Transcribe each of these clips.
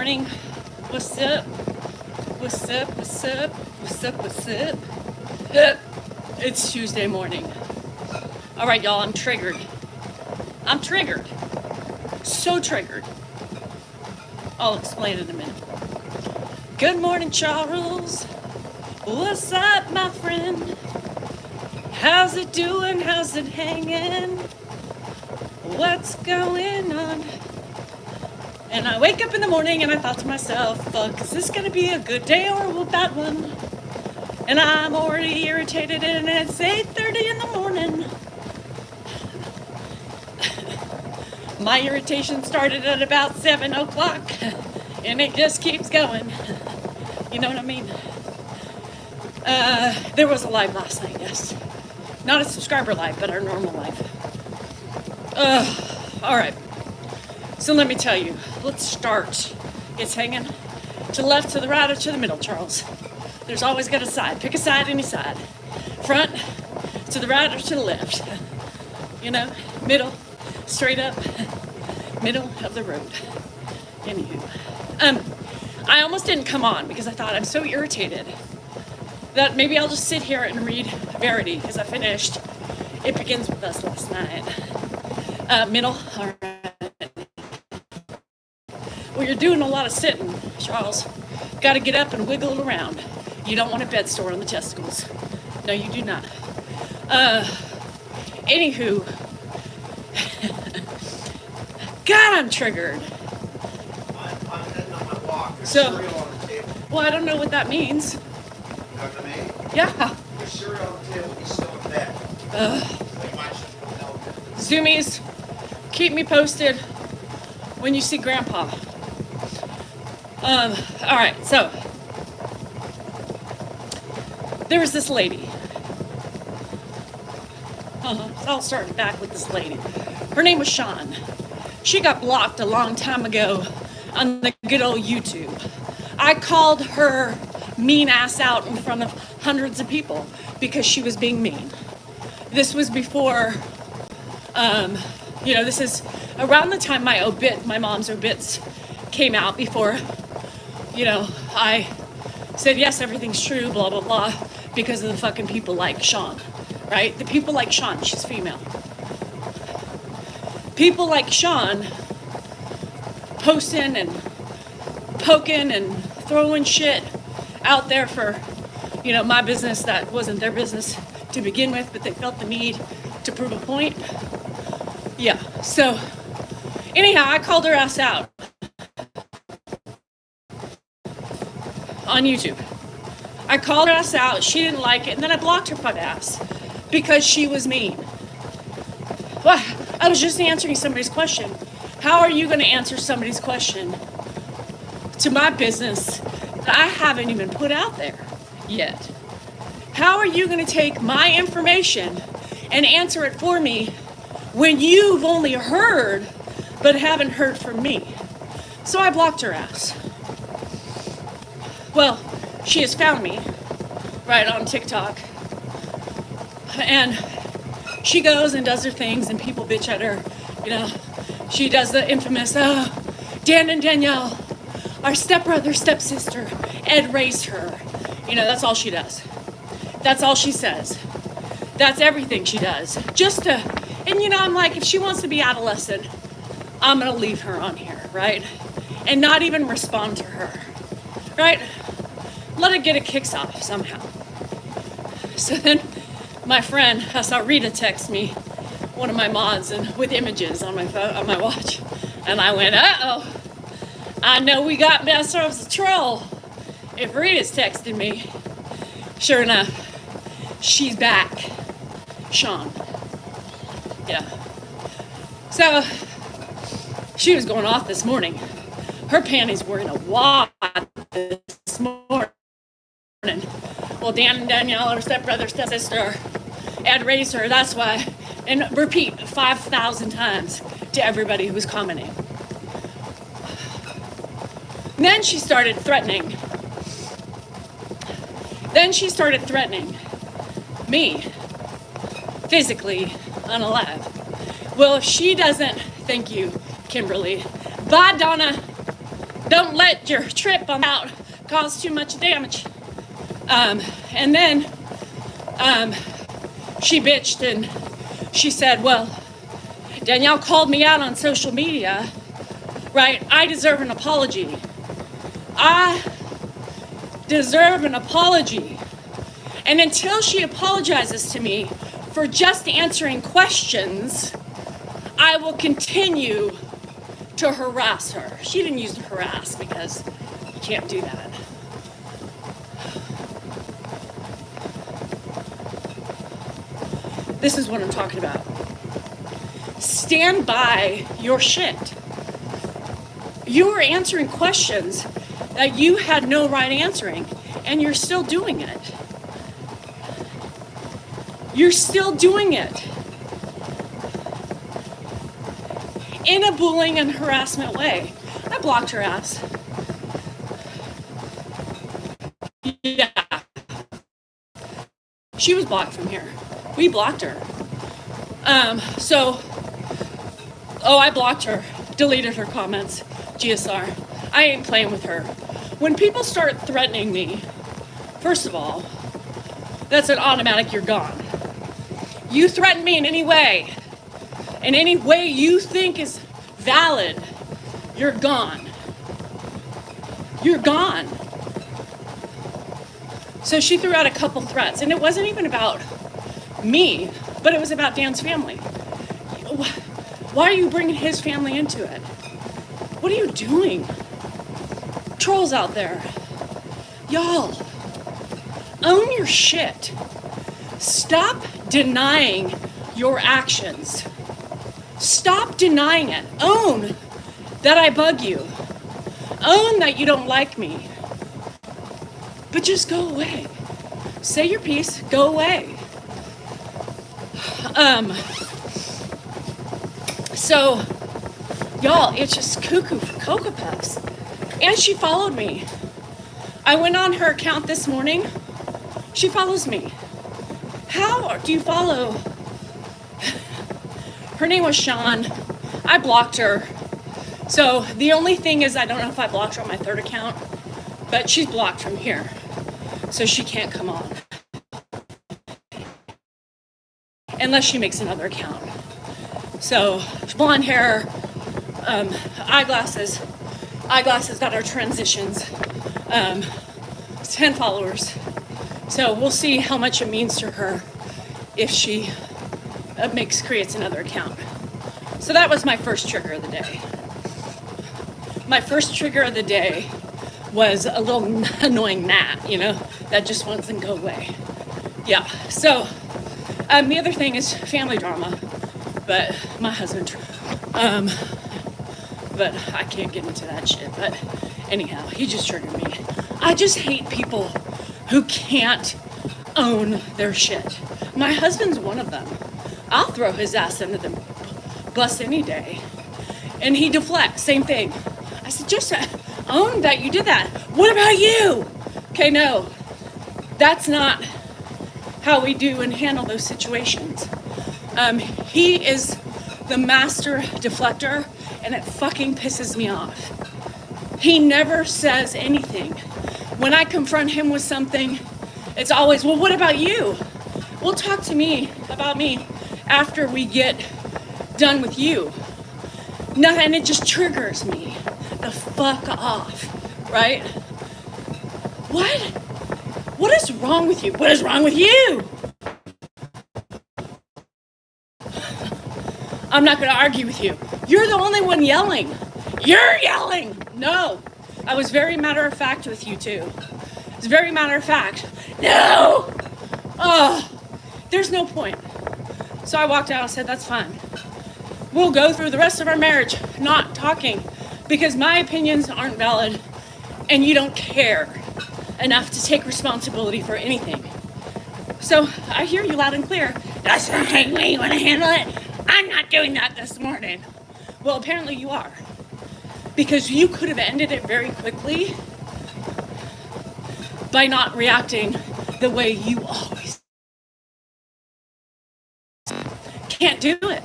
morning. What's up? What's up? What's up? What's up? What's up? It's Tuesday morning. All right, y'all, I'm triggered. I'm triggered. So triggered. I'll explain in a minute. Good morning, Charles. What's up, my friend? How's it doing? How's it hanging? What's going on? And I wake up in the morning and I thought to myself, fuck, is this gonna be a good day or a bad one? And I'm already irritated and it's 8:30 in the morning. My irritation started at about 7 o'clock and it just keeps going. You know what I mean? There was a live last night, yes. Not a subscriber live, but our normal live. All right. So let me tell you, let's start. It's hanging to the left, to the right, or to the middle, Charles. There's always got a side. Pick a side, any side. Front, to the right, or to the left. You know, middle, straight up, middle of the road. Anywho, I almost didn't come on because I thought I'm so irritated that maybe I'll just sit here and read Verity because I finished It Begins With Us last night. Middle, all right. Well, you're doing a lot of sitting, Charles. Got to get up and wiggle around. You don't want a bed sore on the testicles. No, you do not. Anywho, God, I'm triggered. I'm heading on my walk. There's So, cereal on the table. well, I don't know what that means. You know what I mean? Yeah. There's cereal on the table. He's still in bed. They might should know. Zoomies, keep me posted when you see Grandpa. All right, so there was this lady. So I'll start back with this lady. Her name was Sean. She got blocked a long time ago on the good old YouTube. I called her mean ass out in front of hundreds of people because she was being mean. This was before, this is around the time my mom's obits came out before, I said, yes, everything's true, blah, blah, blah, because of the fucking people like Sean, right? The people like Sean, she's female. People like Sean posting and poking and throwing shit out there for, my business that wasn't their business to begin with, but they felt the need to prove a point. Yeah, so anyhow, I called her ass out on YouTube. I called her ass out, she didn't like it, and then I blocked her fat ass because she was mean. Well, I was just answering somebody's question. How are you going to answer somebody's question to my business that I haven't even put out there yet? How are you going to take my information and answer it for me when you've only heard but haven't heard from me? So I blocked her ass. Well, she has found me right on TikTok, and she goes and does her things and people bitch at her. She does the infamous, Dan and Danielle, our stepbrother, stepsister, Ed raised her. That's all she does. That's all she says. That's everything she does. I'm like, if she wants to be adolescent, I'm gonna leave her on here, right? And not even respond to her, right? Let her get a kicks off somehow. So then my friend, I saw Rita text me, one of my mods, and with images on my phone, on my watch. And I went, uh-oh, I know we got ourselves a troll. If Rita's texting me, sure enough, she's back. Sean. Yeah. So, she was going off this morning. Her panties were in a wad this morning. Well, Dan and Danielle, her stepbrother, stepsister, Ed raised her, that's why. And repeat 5,000 times to everybody who was commenting. And then she started threatening. Me, physically, on a live. Well, if she doesn't, thank you, Kimberly. Bye, Donna. Don't let your trip on out cause too much damage. And then she bitched and she said, well, Danielle called me out on social media, right? I deserve an apology. I deserve an apology. And until she apologizes to me for just answering questions, I will continue to harass her. She didn't use harass because you can't do that. This is what I'm talking about. Stand by your shit. You were answering questions that you had no right answering, and you're still doing it. You're still doing it. In a bullying and harassment way. I blocked her ass. Yeah. She was blocked from here. We blocked her. I blocked her, deleted her comments, GSR. I ain't playing with her. When people start threatening me, first of all, that's an automatic you're gone. You threaten me in any way you think is valid, you're gone. You're gone. So she threw out a couple threats, and it wasn't even about me, but it was about Dan's family. Why are you bringing his family into it? What are you doing? Trolls out there. Y'all, own your shit. Stop denying your actions. Stop denying it. Own that I bug you. Own that you don't like me. But just go away. Say your piece, go away. So, y'all, it's just cuckoo for Cocoa Puffs. And she followed me. I went on her account this morning. She follows me. How do you follow? Her name was Sean. I blocked her. So the only thing is I don't know if I blocked her on my third account, but she's blocked from here. So she can't come on. Unless she makes another account. So blonde hair, eyeglasses that are transitions, 10 followers. So we'll see how much it means to her if she creates another account. So that was my first trigger of the day. My first trigger of the day was a little annoying gnat, that just wants to go away. Yeah, so the other thing is family drama, but my husband, but I can't get into that shit, but anyhow, he just triggered me. I just hate people who can't own their shit. My husband's one of them. I'll throw his ass under the bus any day. And he deflects, same thing. I said, just own that you did that. What about you? Okay, no, that's not how we do and handle those situations. He is the master deflector, and it fucking pisses me off. He never says anything. When I confront him with something, it's always, well, what about you? Well, talk to me about me after we get done with you. Nothing, and it just triggers me. The fuck off, right? What? What is wrong with you? What is wrong with you? I'm not going to argue with you. You're the only one yelling. You're yelling. No. I was very matter of fact with you too. It's very matter of fact. No. Oh, there's no point. So I walked out and said, that's fine. We'll go through the rest of our marriage not talking because my opinions aren't valid and you don't care enough to take responsibility for anything. So I hear you loud and clear. That's not the way you want to handle it. I'm not doing that this morning. Well, apparently you are. Because you could have ended it very quickly by not reacting the way you always can't do it.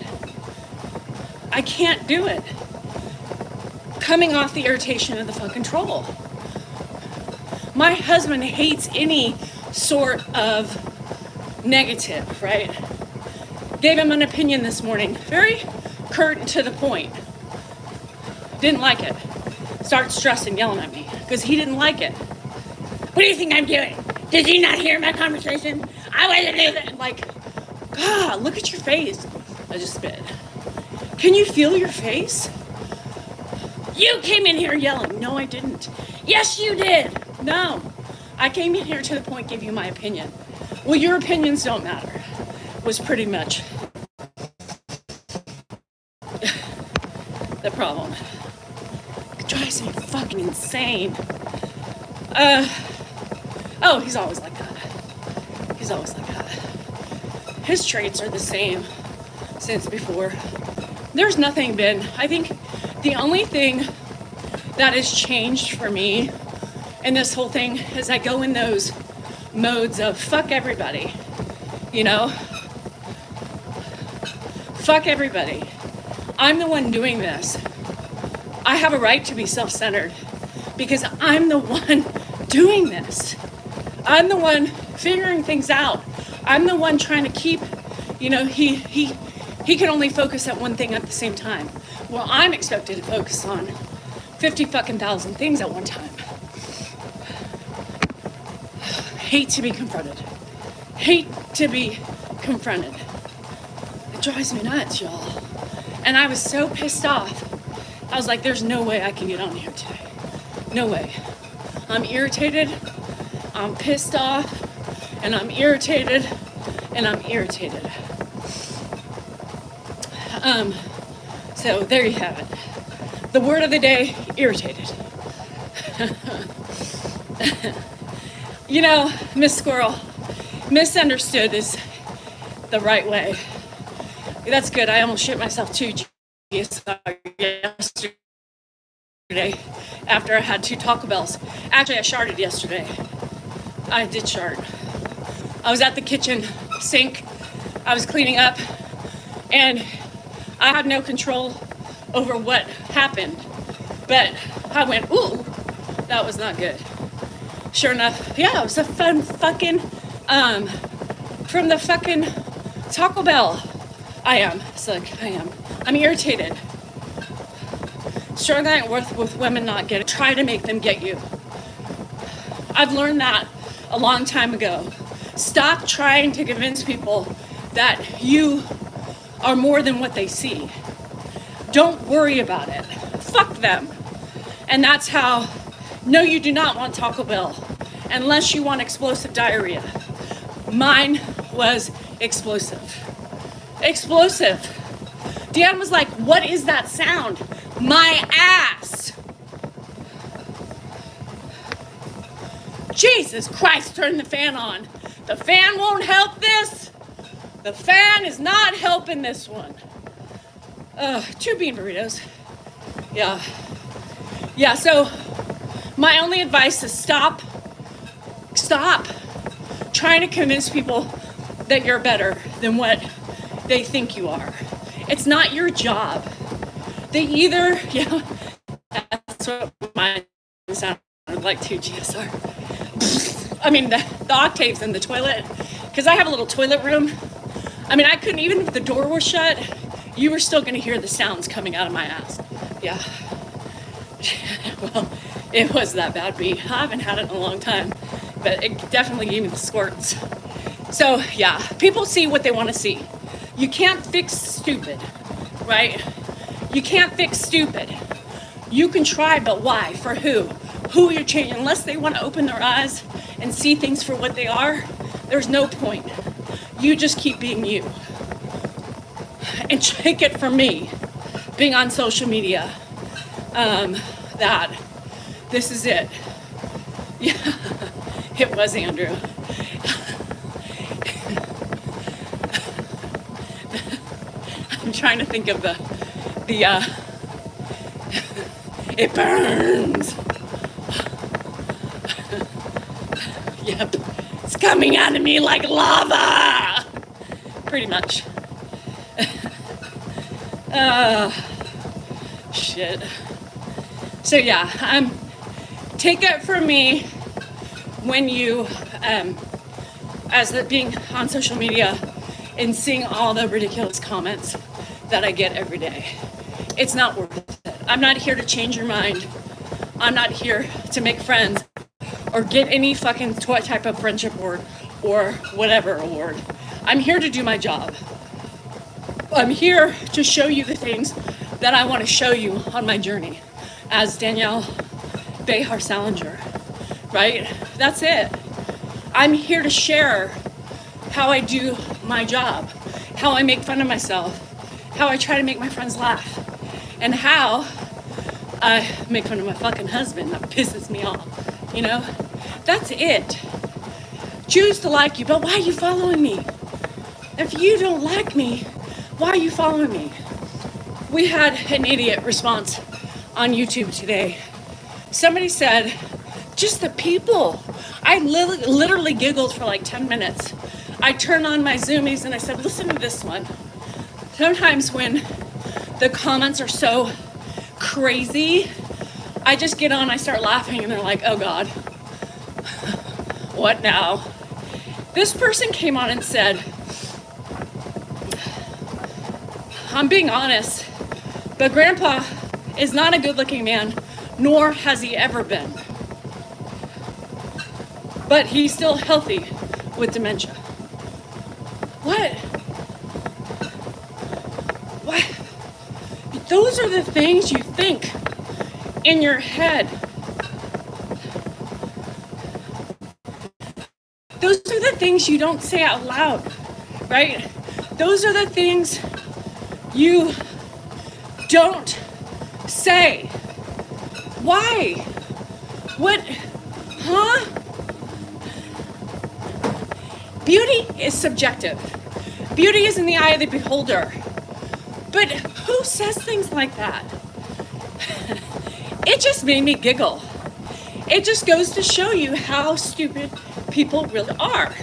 I can't do it. coming off the irritation of the fucking troll. My husband hates any sort of negative, right? Gave him an opinion this morning, very curt and to the point. Didn't like it. Started stressing, yelling at me because he didn't like it. What do you think I'm doing? Did you not hear my conversation? I wasn't doing it. Like, God, look at your face. I just spit. Can you feel your face? You came in here yelling. No, I didn't. Yes, you did. No. I came in here to the point, gave you my opinion. Well, your opinions don't matter. Was pretty much the problem. It drives me fucking insane. Oh, he's always like that. He's always like that. His traits are the same since before. There's nothing been, I think the only thing that has changed for me in this whole thing is I go in those modes of fuck everybody, you know? Fuck everybody. I'm the one doing this. I have a right to be self-centered because I'm the one doing this. I'm the one figuring things out. I'm the one trying to keep, you know, he can only focus at one thing at the same time. Well, I'm expected to focus on 50 fucking thousand things at one time. Hate to be confronted. Hate to be confronted. It drives me nuts, y'all. And I was so pissed off. I was like, there's no way I can get on here today. No way. I'm irritated. I'm pissed off. And I'm irritated. And I'm irritated. So there you have it. The word of the day, irritated. You know, Miss Squirrel, misunderstood is the right way. That's good. I almost shit myself too yesterday after I had 2 Taco Bells. Actually, I sharted yesterday. I did shart. I was at the kitchen sink. I was cleaning up and I had no control over what happened. But I went, ooh, that was not good. Sure enough, yeah, it was a fun fucking, from the fucking Taco Bell. I am. It's like, I'm irritated. Struggling at work with women not getting, try to make them get you. I've learned that a long time ago. Stop trying to convince people that you are more than what they see. Don't worry about it. Fuck them. And that's how, no, you do not want Taco Bell unless you want explosive diarrhea. Mine was explosive. Explosive. Dan was like, what is that sound? My ass. Jesus Christ, turn the fan on. The fan won't help this. The fan is not helping this one. 2 bean burritos. Yeah. Yeah, so my only advice is stop trying to convince people that you're better than what they think you are. It's not your job. They either, yeah, that's what mine sounded like too, GSR. I mean, the octaves in the toilet, because I have a little toilet room. I mean, I couldn't, even if the door was shut, you were still going to hear the sounds coming out of my ass. Yeah. Well, it was that bad beat. I haven't had it in a long time, but it definitely gave me the squirts. So, yeah, people see what they want to see. You can't fix stupid, right? You can't fix stupid. You can try, but why? For who? Who you're changing? Unless they want to open their eyes and see things for what they are, there's no point. You just keep being you. And take it from me, being on social media, that this is it. Yeah, it was Andrew. I'm trying to think of the it burns. Yep, it's coming out of me like lava. Pretty much. Shit. So yeah, take it from me when you, being on social media and seeing all the ridiculous comments that I get every day. It's not worth it. I'm not here to change your mind. I'm not here to make friends or get any fucking type of friendship award or whatever award. I'm here to do my job. I'm here to show you the things that I want to show you on my journey as Danielle Salinger, right? That's it. I'm here to share how I do my job, how I make fun of myself, how I try to make my friends laugh, and how I make fun of my fucking husband. That pisses me off, you know? That's it. Choose to like you, but why are you following me? If you don't like me, why are you following me? We had an idiot response on YouTube today. Somebody said, just the people. I literally giggled for like 10 minutes. I turned on my Zoomies and I said, listen to this one. Sometimes when the comments are so crazy, I just get on, I start laughing, and they're like, oh God, what now? This person came on and said, I'm being honest, but Grandpa is not a good-looking man, nor has he ever been. But he's still healthy with dementia. What? Those are the things you think in your head. Those are the things you don't say out loud, right? Those are the things you don't say. Why? What? Huh? Beauty is subjective. Beauty is in the eye of the beholder. But who says things like that? It just made me giggle. It just goes to show you how stupid people really are.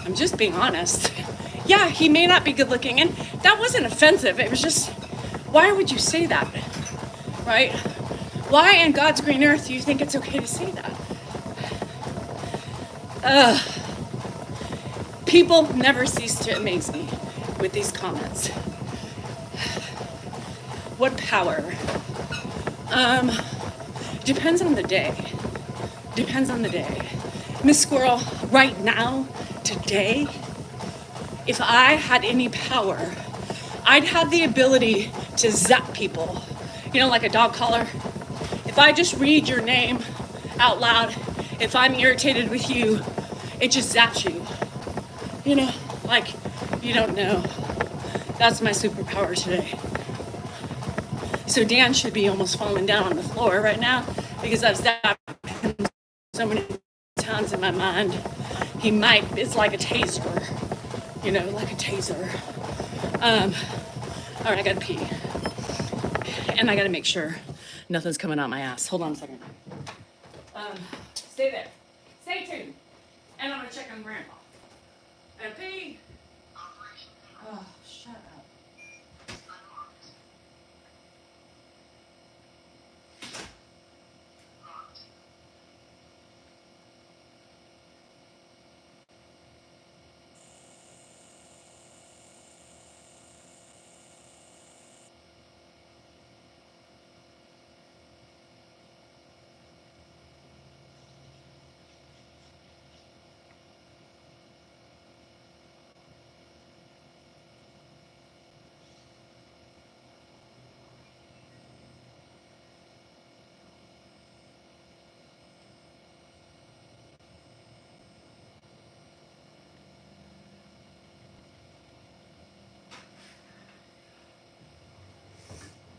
I'm just being honest. Yeah, he may not be good looking, and that wasn't offensive. It was just, why would you say that, right? Why in God's green earth do you think it's okay to say that? People never cease to amaze me with these comments. What power? Depends on the day. Depends on the day. Miss Squirrel, right now, today, if I had any power, I'd have the ability to zap people. You know, like a dog collar. If I just read your name out loud, if I'm irritated with you, it just zaps you. You know, like, you don't know. That's my superpower today. So Dan should be almost falling down on the floor right now because I've zapped him so many times in my mind. He might, it's like a taser, you know, like a taser. All right, I gotta pee. And I gotta make sure nothing's coming out my ass. Hold on a second. Stay there. Stay tuned. And I'm gonna check on Grandpa. And pee. Oh, shut up.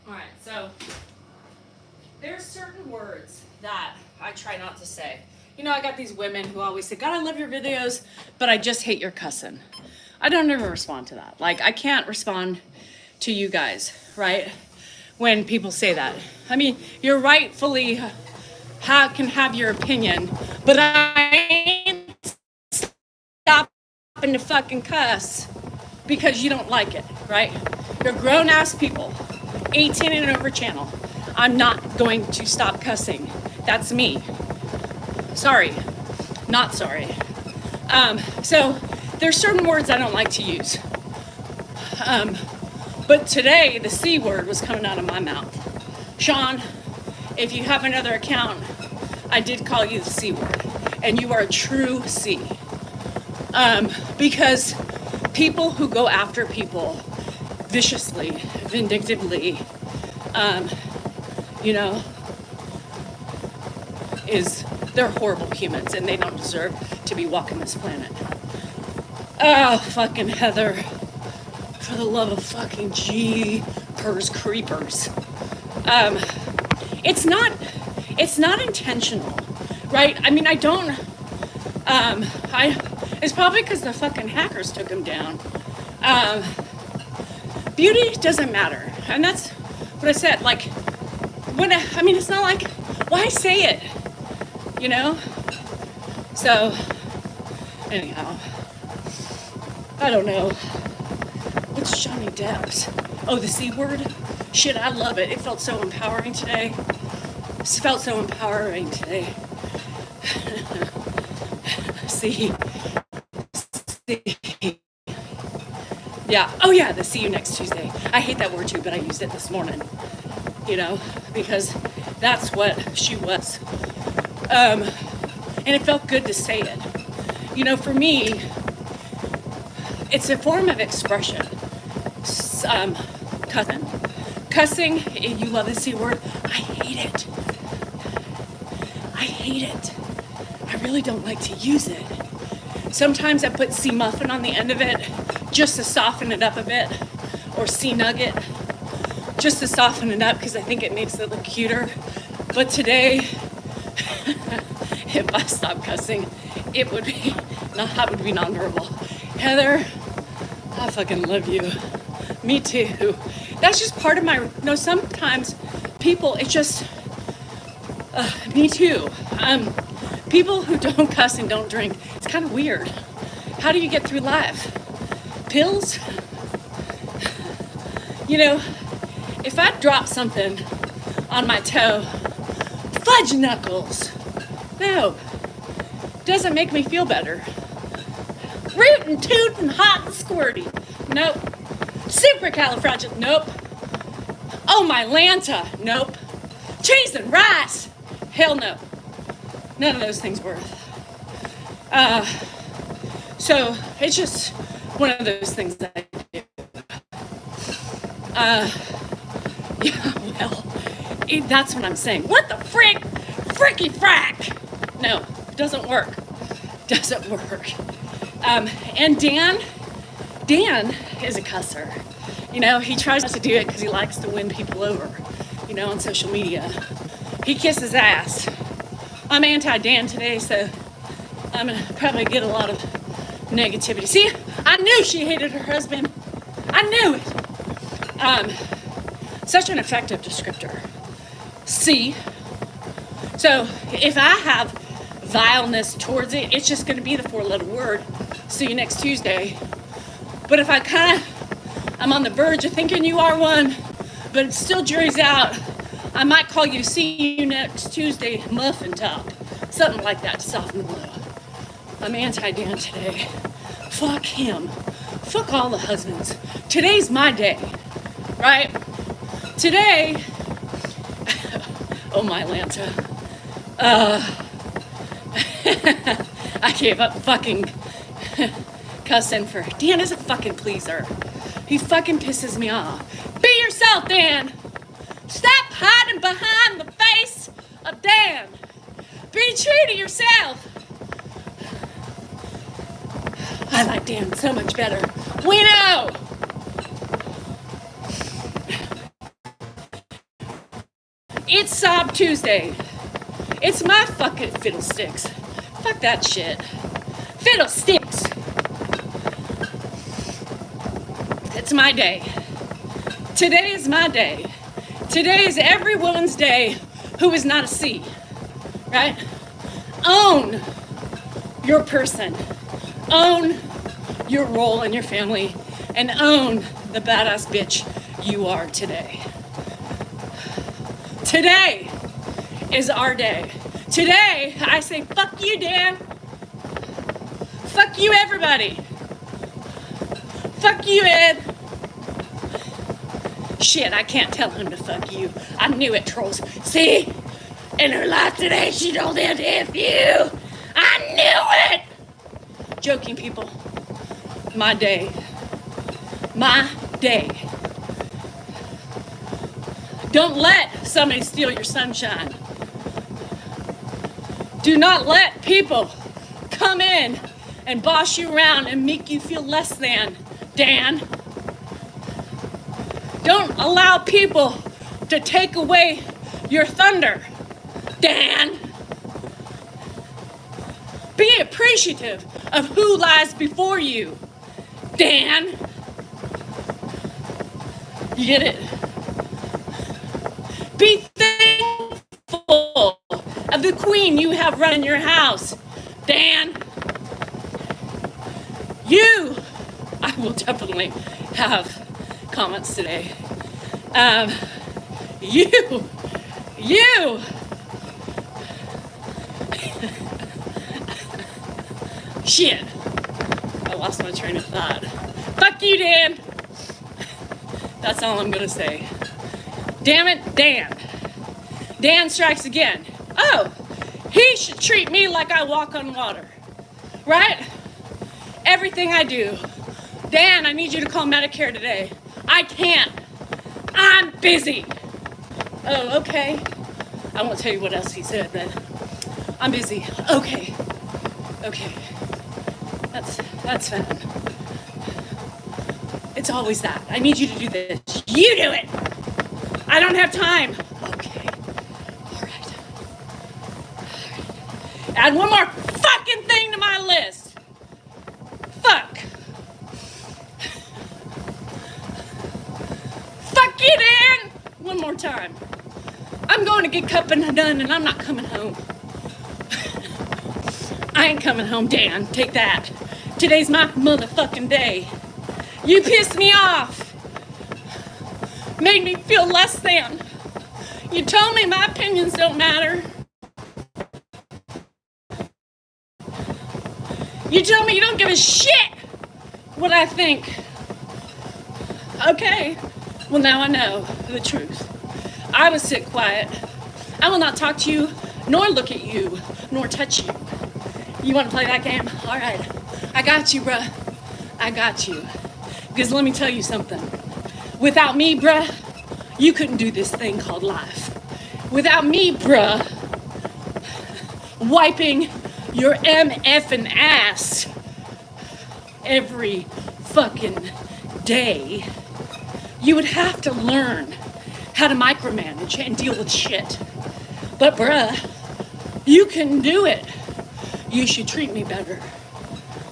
All right, so there's certain words that I try not to say. You know, I got these women who always say, God, I love your videos, but I just hate your cussing. I don't ever respond to that. Like, I can't respond to you guys, right? When people say that. I mean, you're rightfully can have your opinion, but I ain't stopping to fucking cuss because you don't like it, right? You're grown-ass people, 18 and over channel. I'm not going to stop cussing. That's me. Sorry, not sorry. So there's certain words I don't like to use. But today, the C word was coming out of my mouth. Sean, if you have another account, I did call you the C word. And you are a true C. Because people who go after people viciously, vindictively, they're horrible humans and they don't deserve to be walking this planet. Oh, fucking Heather. For the love of fucking jeepers creepers. It's not intentional, right? I mean, it's probably because the fucking hackers took him down. Beauty doesn't matter. And that's what I said. Like, it's not like, why say it? So, anyhow, I don't know. What's Johnny Depp's? Oh, the C word? Shit, I love it. It felt so empowering today. See. Yeah. Oh, yeah, the see you next Tuesday. I hate that word too, but I used it this morning. Because that's what she was. And it felt good to say it. For me, it's a form of expression. Cussing, you love the C word. I hate it. I really don't like to use it. Sometimes I put C muffin on the end of it just to soften it up a bit, or C nugget just to soften it up because I think it makes it look cuter. But today, if I stopped cussing, I would be nonverbal. Heather, I fucking love you. Me too. That's just part of my, sometimes people, it's just, me too. People who don't cuss and don't drink, it's kind of weird. How do you get through life? Pills? If I drop something on my toe, fudge knuckles. No, doesn't make me feel better. Rootin', tootin', hot and squirty. Nope. Supercalifragilistic. Nope. Oh, my Lanta. Nope. Cheese and rice. Hell no. None of those things work. So it's just one of those things that I do. That's what I'm saying. What the frick? Fricky frack. No, doesn't work. And Dan is a cusser. He tries to do it because he likes to win people over, on social media. He kisses ass. I'm anti-Dan today, so I'm going to probably get a lot of negativity. See, I knew she hated her husband. I knew it. Such an effective descriptor. See? So if I have vileness towards it, it's just going to be the 4-letter word. See you next Tuesday. But if I'm on the verge of thinking you are one, but it still jury's out, I might call you see you next Tuesday muffin top. Something like that to soften the blow. I'm anti-Dan today. Fuck him. Fuck all the husbands. Today's my day, right? Today, oh my Lanta. I gave up fucking cussing for Dan is a fucking pleaser. He fucking pisses me off. Be yourself, Dan. Stop hiding behind the face of Dan. Be true to yourself. I like Dan so much better. We know. It's Sob Tuesday. It's my fucking fiddlesticks. Fuck that shit. Fiddlesticks. It's my day. Today is my day. Today is every woman's day who is not a C. Right? Own your person. Own your role in your family. And own the badass bitch you are today. Today is our day. Today, I say, fuck you, Dan. Fuck you, everybody. Fuck you, Ed. Shit, I can't tell him to fuck you. I knew it, trolls. See? In her life today, she told him to F you. I knew it! Joking, people. My day. My day. Don't let somebody steal your sunshine. Do not let people come in and boss you around and make you feel less than, Dan. Don't allow people to take away your thunder, Dan. Be appreciative of who lies before you, Dan. You get it? Be thankful of the queen you have running your house, Dan. I will definitely have comments today. Shit. I lost my train of thought. Fuck you, Dan. That's all I'm gonna say. Damn it, Dan. Dan strikes again. Oh, he should treat me like I walk on water. Right? Everything I do. Dan, I need you to call Medicare today. I can't. I'm busy. Oh, okay. I won't tell you what else he said, but I'm busy. Okay. Okay. That's fine. It's always that. I need you to do this. You do it. I don't have time. Okay. All right. Add one more fucking thing to my list. Fuck. Fuck you, Dan. One more time. I'm going to get cupping done and I'm not coming home. I ain't coming home, Dan. Take that. Today's my motherfucking day. You pissed me off. Made me feel less than. You told me my opinions don't matter. You told me you don't give a shit what I think. Okay. Well, now I know the truth. I will sit quiet. I will not talk to you, nor look at you, nor touch you. You want to play that game? All right. I got you, bruh. I got you. Because let me tell you something. Without me, bruh, you couldn't do this thing called life. Without me, bruh, wiping your MFing ass every fucking day, you would have to learn how to micromanage and deal with shit. But bruh, you can do it. You should treat me better.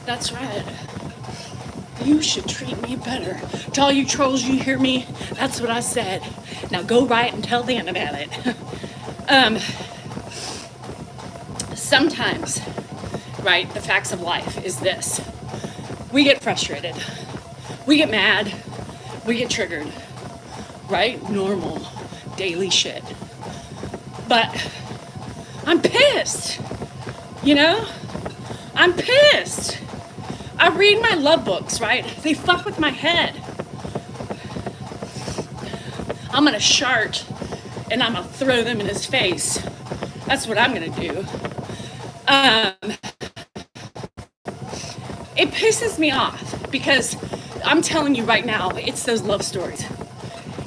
That's right. You should treat me better. To all you trolls, you hear me? That's what I said. Now go right and tell Dan about it. Sometimes, right, the facts of life is this. We get frustrated. We get mad. We get triggered. Right? Normal, daily shit. But I'm pissed. You know? I'm pissed. I read my love books, right? They fuck with my head. I'm gonna shart and I'm gonna throw them in his face. That's what I'm gonna do. It pisses me off because I'm telling you right now, it's those love stories.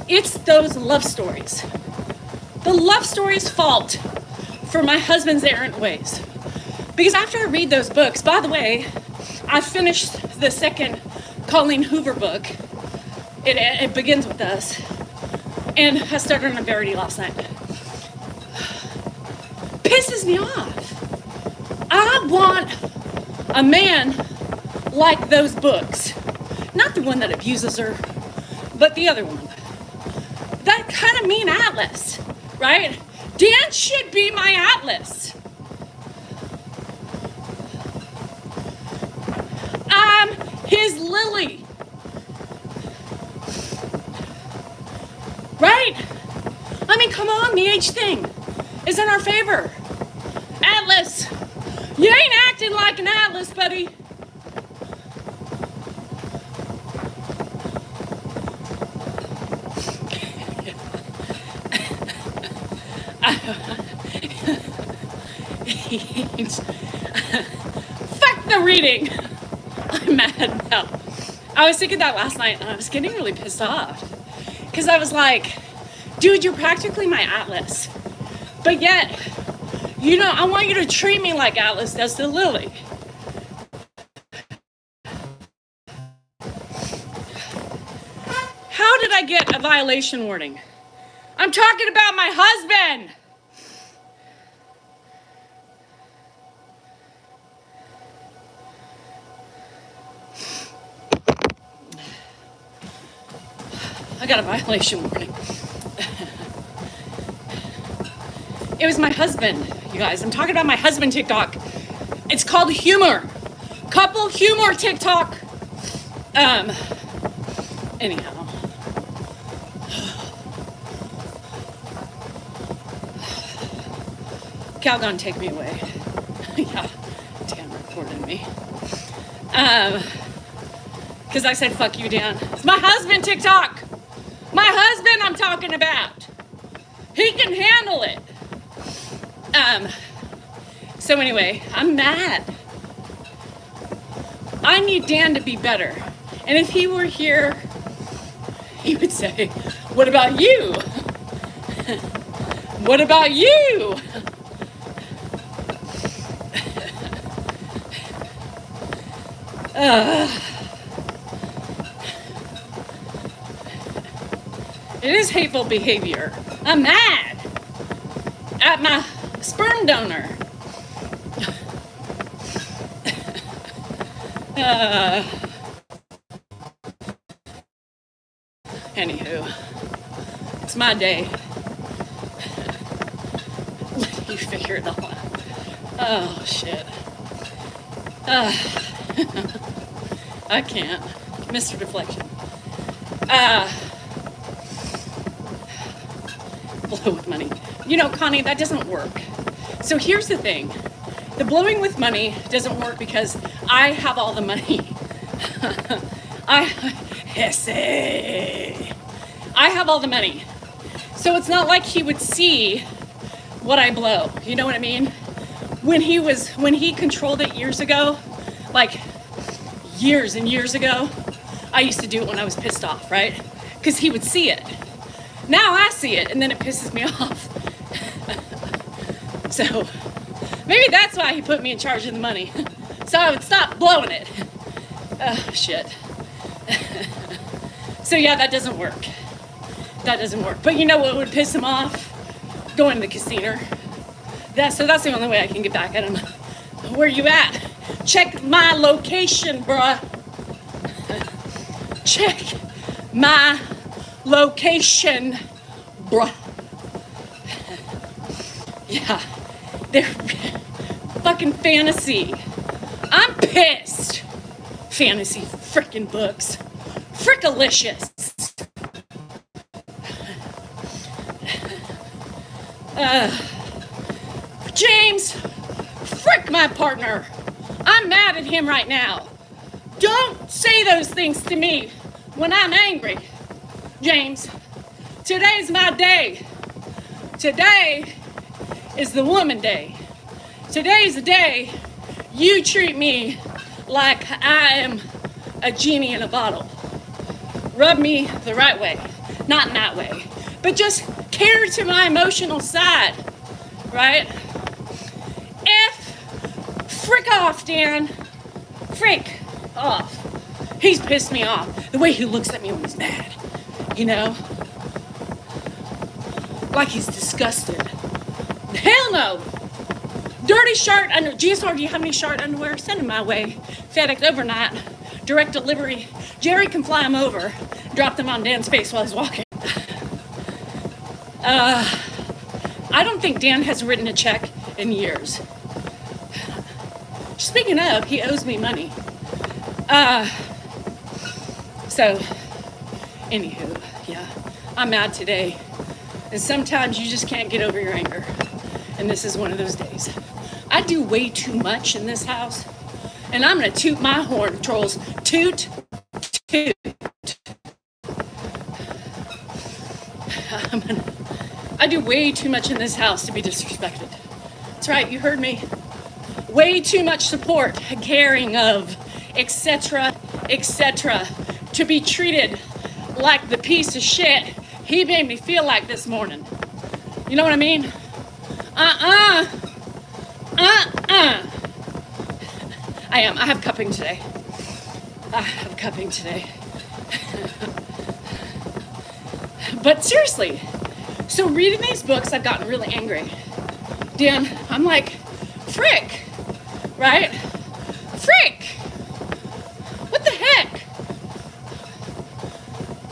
It's those love stories. The love stories' fault for my husband's errant ways. Because after I read those books, by the way, I finished the second Colleen Hoover book. It begins with us. And I started on a Verity last night. Pisses me off. I want a man like those books. Not the one that abuses her, but the other one. That kind of mean Atlas, right? Dan should be my Atlas. I'm his lily. come on, the age thing is in our favor. Atlas, you ain't acting like an Atlas, buddy. Fuck the reading. I'm mad now. I was thinking that last night and I was getting really pissed off. Because I was like, dude, you're practically my Atlas. But yet, you know, I want you to treat me like Atlas does to Lily. How did I get a violation warning? I'm talking about my husband. I got a violation warning. It was my husband, you guys. I'm talking about my husband TikTok. It's called humor. Couple humor TikTok. Anyhow. Calgon, take me away. Yeah, Dan recorded me. Because I said, fuck you, Dan. It's my husband TikTok. My husband I'm talking about. He can handle it. So anyway, I'm mad. I need Dan to be better. And if he were here, he would say, what about you? What about you? It is hateful behavior. I'm mad at my sperm donor. Anywho, it's my day. Let you figure it all out. Oh, shit. I can't. Mr. Deflection. Blow with money. You know, Connie, that doesn't work. So here's the thing. The blowing with money doesn't work because I have all the money. I have all the money. So it's not like he would see what I blow. You know what I mean? When he controlled it years ago, like years and years ago, I used to do it when I was pissed off, right? Because he would see it. Now I see it, and then it pisses me off. So maybe that's why he put me in charge of the money. So I would stop blowing it. Oh, shit. So yeah, that doesn't work. That doesn't work. But you know what would piss him off? Going to the casino. So that's the only way I can get back at him. Where you at? Check my location, bruh. Check my location, bruh. Yeah, they're fucking fantasy. I'm pissed. Fantasy frickin' books. Frickalicious. James, frick my partner. I'm mad at him right now. Don't say those things to me when I'm angry. James, today's my day. Today is the woman day. Today's the day you treat me like I am a genie in a bottle. Rub me the right way. Not in that way. But just cater to my emotional side. Right? Frick off, Dan. Frick off. He's pissed me off. The way he looks at me when he's mad. You know? Like he's disgusted. Hell no! Dirty shirt under. GSR, do you have any shirt underwear? Send them my way. FedEx overnight. Direct delivery. Jerry can fly them over. Drop them on Dan's face while he's walking. I don't think Dan has written a check in years. Speaking of, he owes me money. So, anywho, yeah, I'm mad today. And sometimes you just can't get over your anger. And this is one of those days. I do way too much in this house. And I'm gonna toot my horn, trolls. Toot, toot. I do way too much in this house to be disrespected. That's right, you heard me. Way too much support, caring of, etc., etc., to be treated like the piece of shit he made me feel like this morning. You know what I mean? I am. I have cupping today. But seriously, so reading these books, I've gotten really angry. Dan, I'm like, frick, right? Frick! What the heck?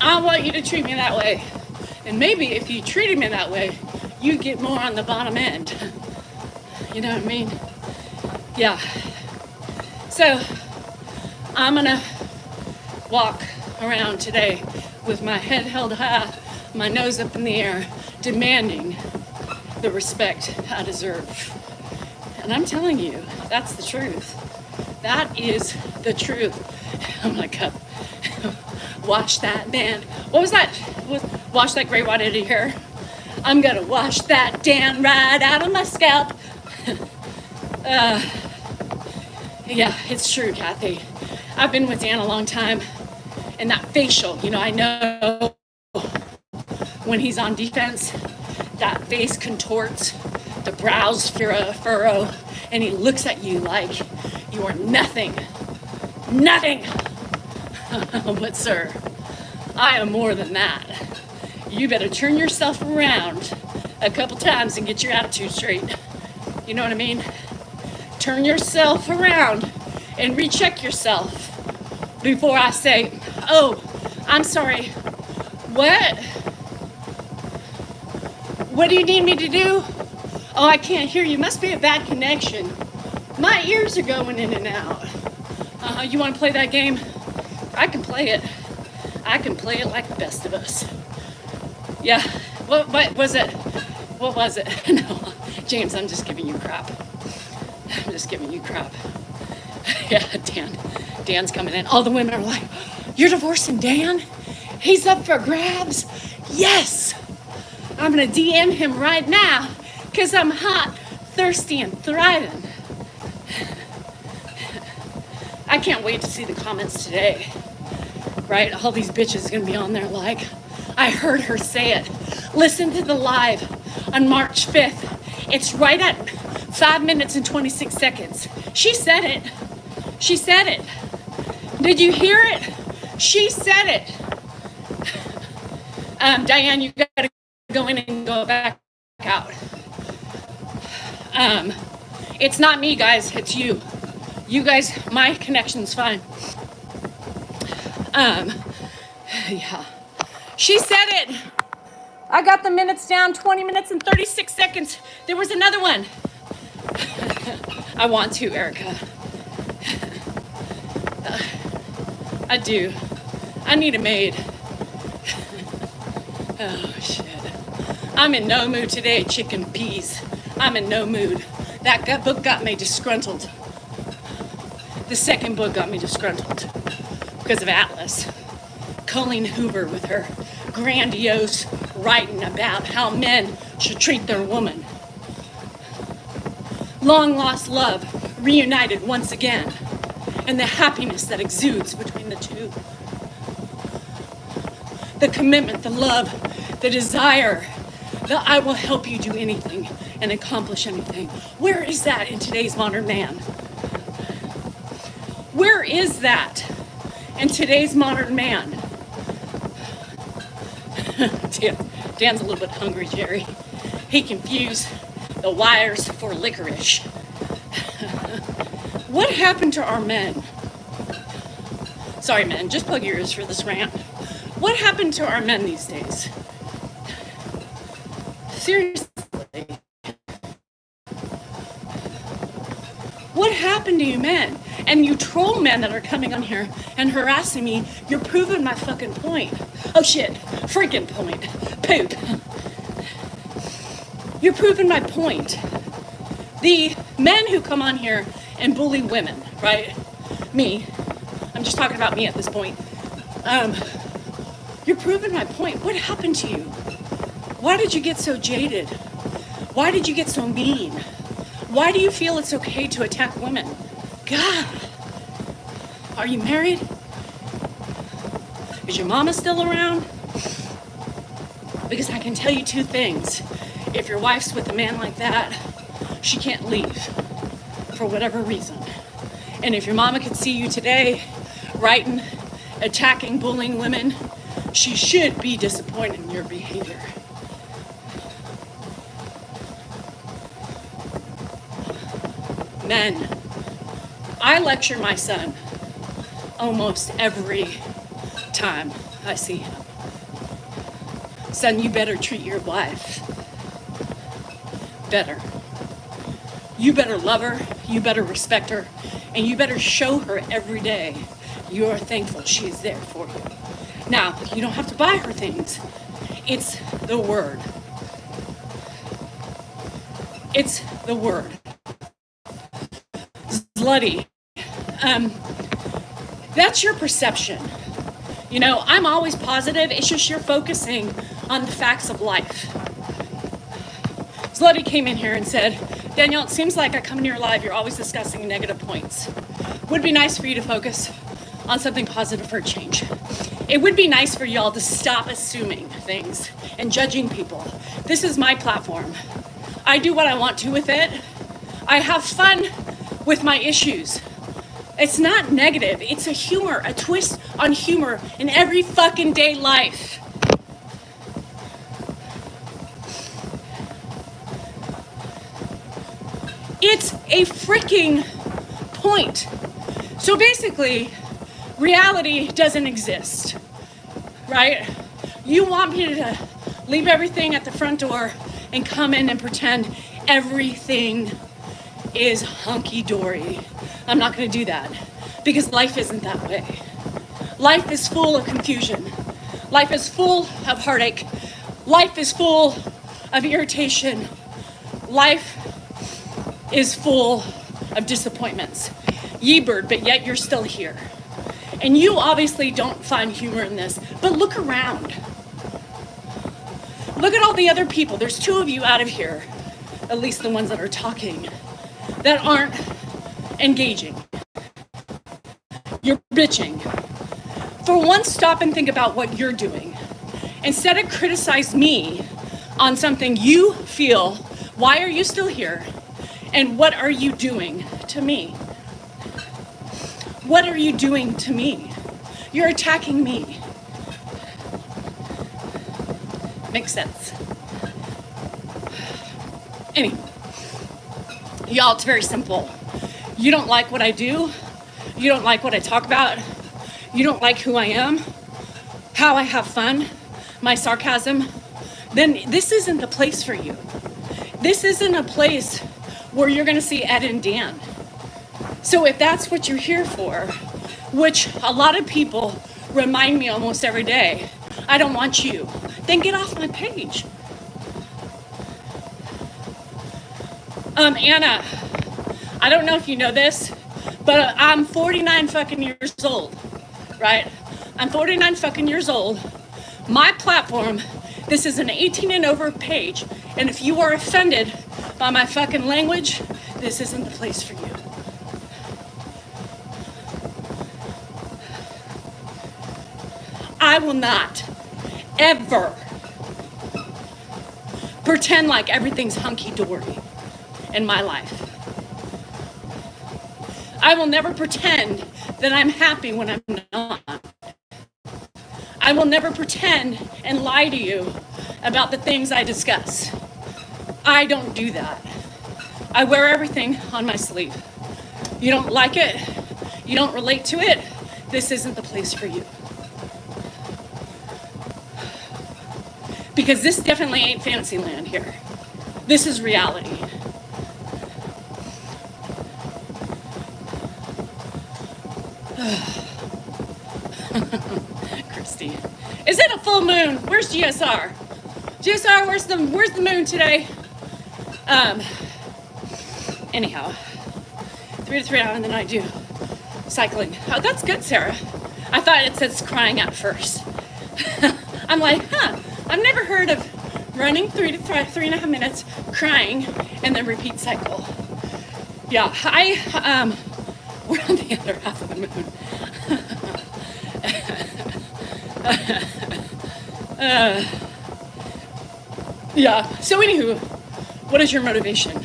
I want you to treat me that way. And maybe if you treated me that way, you'd get more on the bottom end. You know what I mean? Yeah. So, I'm gonna walk around today with my head held high, my nose up in the air, demanding the respect I deserve. And I'm telling you, that's the truth. That is the truth. Oh my God. Wash that, man. What was that? Wash that gray white eddy hair. I'm gonna wash that Dan right out of my scalp. Yeah, it's true, Kathy. I've been with Dan a long time. And that facial, you know, I know when he's on defense, that face contorts, the brows furrow, and he looks at you like you are nothing. Nothing! But sir, I am more than that. You better turn yourself around a couple times and get your attitude straight. You know what I mean? Turn yourself around and recheck yourself before I say, oh, I'm sorry. What? What do you need me to do? Oh, I can't hear you. Must be a bad connection. My ears are going in and out. You want to play that game? I can play it. I can play it like the best of us. Yeah. What was it? What was it? No, James, I'm just giving you crap. I'm just giving you crap. Yeah, Dan's coming in. All the women are like, you're divorcing Dan? He's up for grabs? Yes! I'm gonna DM him right now because I'm hot, thirsty, and thriving. I can't wait to see the comments today, right? All these bitches gonna be on there like, I heard her say it. Listen to the live on March 5th. It's right at 5 minutes and 26 seconds. She said it. She said it. Did you hear it? She said it. Diane, you gotta go in and go back out. It's not me, guys. It's you. You guys, my connection's fine. Yeah. She said it. I got the minutes down, 20 minutes and 36 seconds. There was another one. I want to, Erica. I do. I need a maid. Oh, shit. I'm in no mood today, chicken peas. I'm in no mood. That book got me disgruntled. The second book got me disgruntled because of Atlas. Colleen Hoover with her grandiose writing about how men should treat their woman. Long lost love reunited once again, and the happiness that exudes between the two. The commitment, the love, the desire, that I will help you do anything and accomplish anything. Where is that in today's modern man? Where is that in today's modern man? Dan's a little bit hungry, Jerry. He confused the wires for licorice. What happened to our men? Sorry, men, just plug your ears for this rant. What happened to our men these days? Seriously. What happened to you men? And you troll men that are coming on here and harassing me, you're proving my fucking point. Oh shit, freaking point. Poop. You're proving my point. The men who come on here and bully women, right? Me. I'm just talking about me at this point. You're proving my point. What happened to you? Why did you get so jaded? Why did you get so mean? Why do you feel it's okay to attack women? God. Are you married? Is your mama still around? Because I can tell you two things. If your wife's with a man like that, she can't leave for whatever reason. And if your mama could see you today, writing, attacking, bullying women, she should be disappointed in your behavior. Men, I lecture my son almost every time I see him. Son, you better treat your wife better. You better love her, you better respect her, and you better show her every day you're thankful she's there for you. Now, you don't have to buy her things. It's the word. It's the word. Slutty. That's your perception. You know, I'm always positive. It's just you're focusing on the facts of life. Slutty came in here and said, Danielle, it seems like I come into your live, you're always discussing negative points. Would be nice for you to focus on something positive for a change. It would be nice for y'all to stop assuming things and judging people. This is my platform. I do what I want to with it. I have fun with my issues. It's not negative. It's a humor, a twist on humor in every fucking day life. It's a freaking point. So basically, reality doesn't exist, right? You want me to leave everything at the front door and come in and pretend everything is hunky-dory. I'm not gonna do that because life isn't that way. Life is full of confusion. Life is full of heartache. Life is full of irritation. Life is full of disappointments. Ye bird, but yet you're still here. And you obviously don't find humor in this, but look around. Look at all the other people. There's two of you out of here, at least the ones that are talking, that aren't engaging. You're bitching. For once, stop and think about what you're doing. Instead of criticize me on something you feel, why are you still here? And what are you doing to me? What are you doing to me? You're attacking me. Makes sense. Anyway, y'all, it's very simple. You don't like what I do. You don't like what I talk about. You don't like who I am, how I have fun, my sarcasm. Then this isn't the place for you. This isn't a place where you're gonna see Ed and Dan. So if that's what you're here for, which a lot of people remind me almost every day, I don't want you, then get off my page. Anna, I don't know if you know this, but I'm 49 fucking years old, right? I'm 49 fucking years old. My platform, this is an 18 and over page, and if you are offended by my fucking language, this isn't the place for you. I will not ever pretend like everything's hunky-dory in my life. I will never pretend that I'm happy when I'm not. I will never pretend and lie to you about the things I discuss. I don't do that. I wear everything on my sleeve. You don't like it, you don't relate to it, this isn't the place for you. Because this definitely ain't fantasy land here. This is reality. Christy. Is it a full moon? Where's GSR? GSR, where's the moon today? Anyhow, 3 to 3 hours, and then I do cycling. Oh, that's good, Sarah. I thought it says crying at first. I'm like, I've never heard of running 3.5 minutes, crying, and then repeat cycle. Yeah, we're on the other half of the moon. Yeah, so anywho, what is your motivation?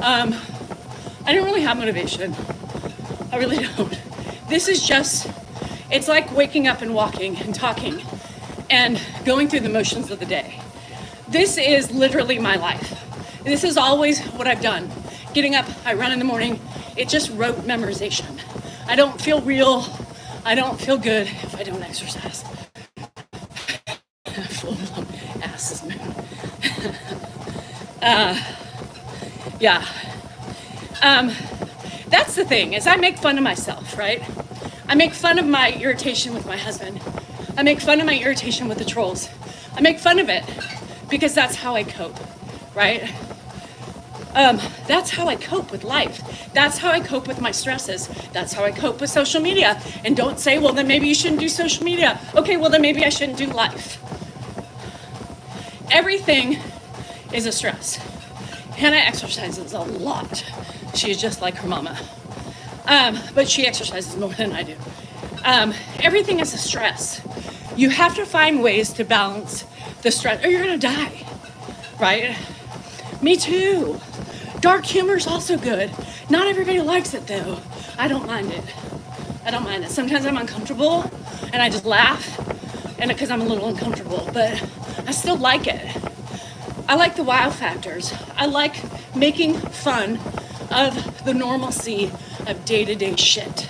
I don't really have motivation. I really don't. This is just, it's like waking up and walking and talking and going through the motions of the day. This is literally my life. This is always what I've done. Getting up, I run in the morning. It just rote memorization. I don't feel real. I don't feel good if I don't exercise. Full blown ass is moon. Yeah. That's the thing, is I make fun of myself, right? I make fun of my irritation with my husband. I make fun of my irritation with the trolls. I make fun of it because that's how I cope, right? That's how I cope with life. That's how I cope with my stresses. That's how I cope with social media. And don't say, well, then maybe you shouldn't do social media. Okay, well, then maybe I shouldn't do life. Everything is a stress. Hannah exercises a lot. She is just like her mama. But she exercises more than I do. Everything is a stress. You have to find ways to balance the stress, or you're gonna die, right? Me too. Dark humor is also good. Not everybody likes it though. I don't mind it. I don't mind it. Sometimes I'm uncomfortable and I just laugh, and because I'm a little uncomfortable, but I still like it. I like the wow factors. I like making fun of the normalcy of day-to-day shit.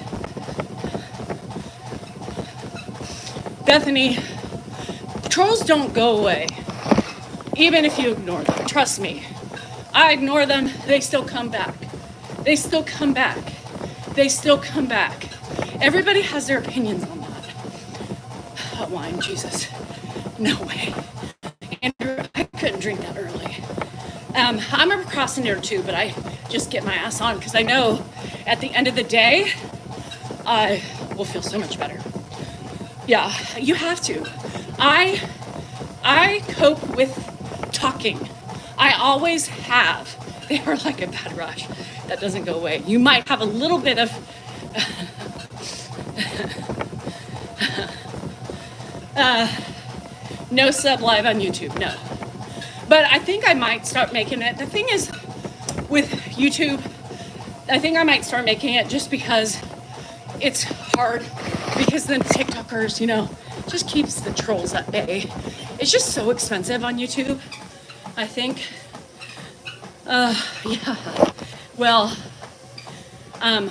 Bethany, trolls don't go away, even if you ignore them. Trust me. I ignore them, they still come back. They still come back. They still come back. Everybody has their opinions on that. Hot wine, Jesus. No way. Andrew, I couldn't drink that early. I'm a procrastinator too, but I just get my ass on because I know at the end of the day, I will feel so much better. Yeah, you have to. I cope with talking. I always have. They are like a bad rush. That doesn't go away. You might have a little bit of no sub live on YouTube, no. But I think I might start making it. The thing is, with YouTube, I think I might start making it just because it's hard, because then TikTokers, just keeps the trolls at bay. It's just so expensive on YouTube, I think. Yeah. Well, I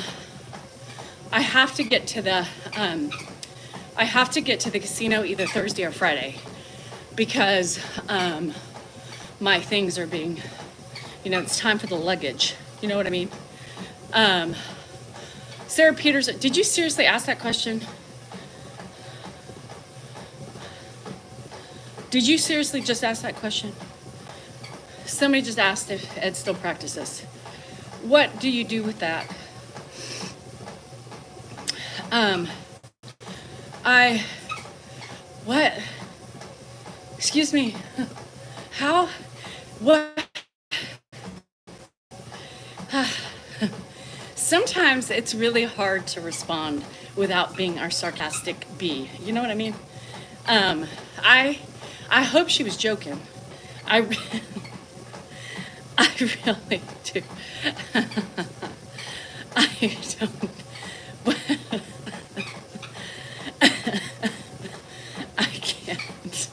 have to get to the casino either Thursday or Friday because my things are being, it's time for the luggage. You know what I mean? Sarah Peters, did you seriously ask that question? Did you seriously just ask that question? Somebody just asked if Ed still practices. What do you do with that? What? Excuse me. How? What? Sometimes it's really hard to respond without being our sarcastic bee. You know what I mean? I hope she was joking. I really do. I don't. I can't.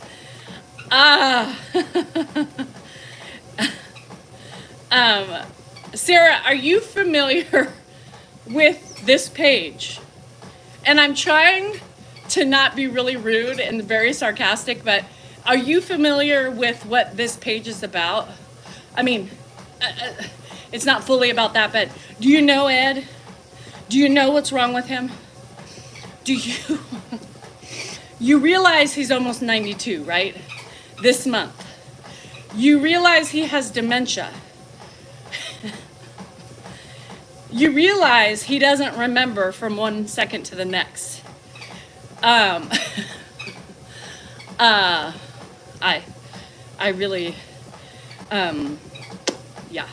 Sarah, are you familiar with this page? And I'm trying to not be really rude and very sarcastic, but are you familiar with what this page is about? I mean, it's not fully about that, but do you know Ed? Do you know what's wrong with him? Do you realize he's almost 92, right? This month. You realize he has dementia. You realize he doesn't remember from 1 second to the next. I really, yeah.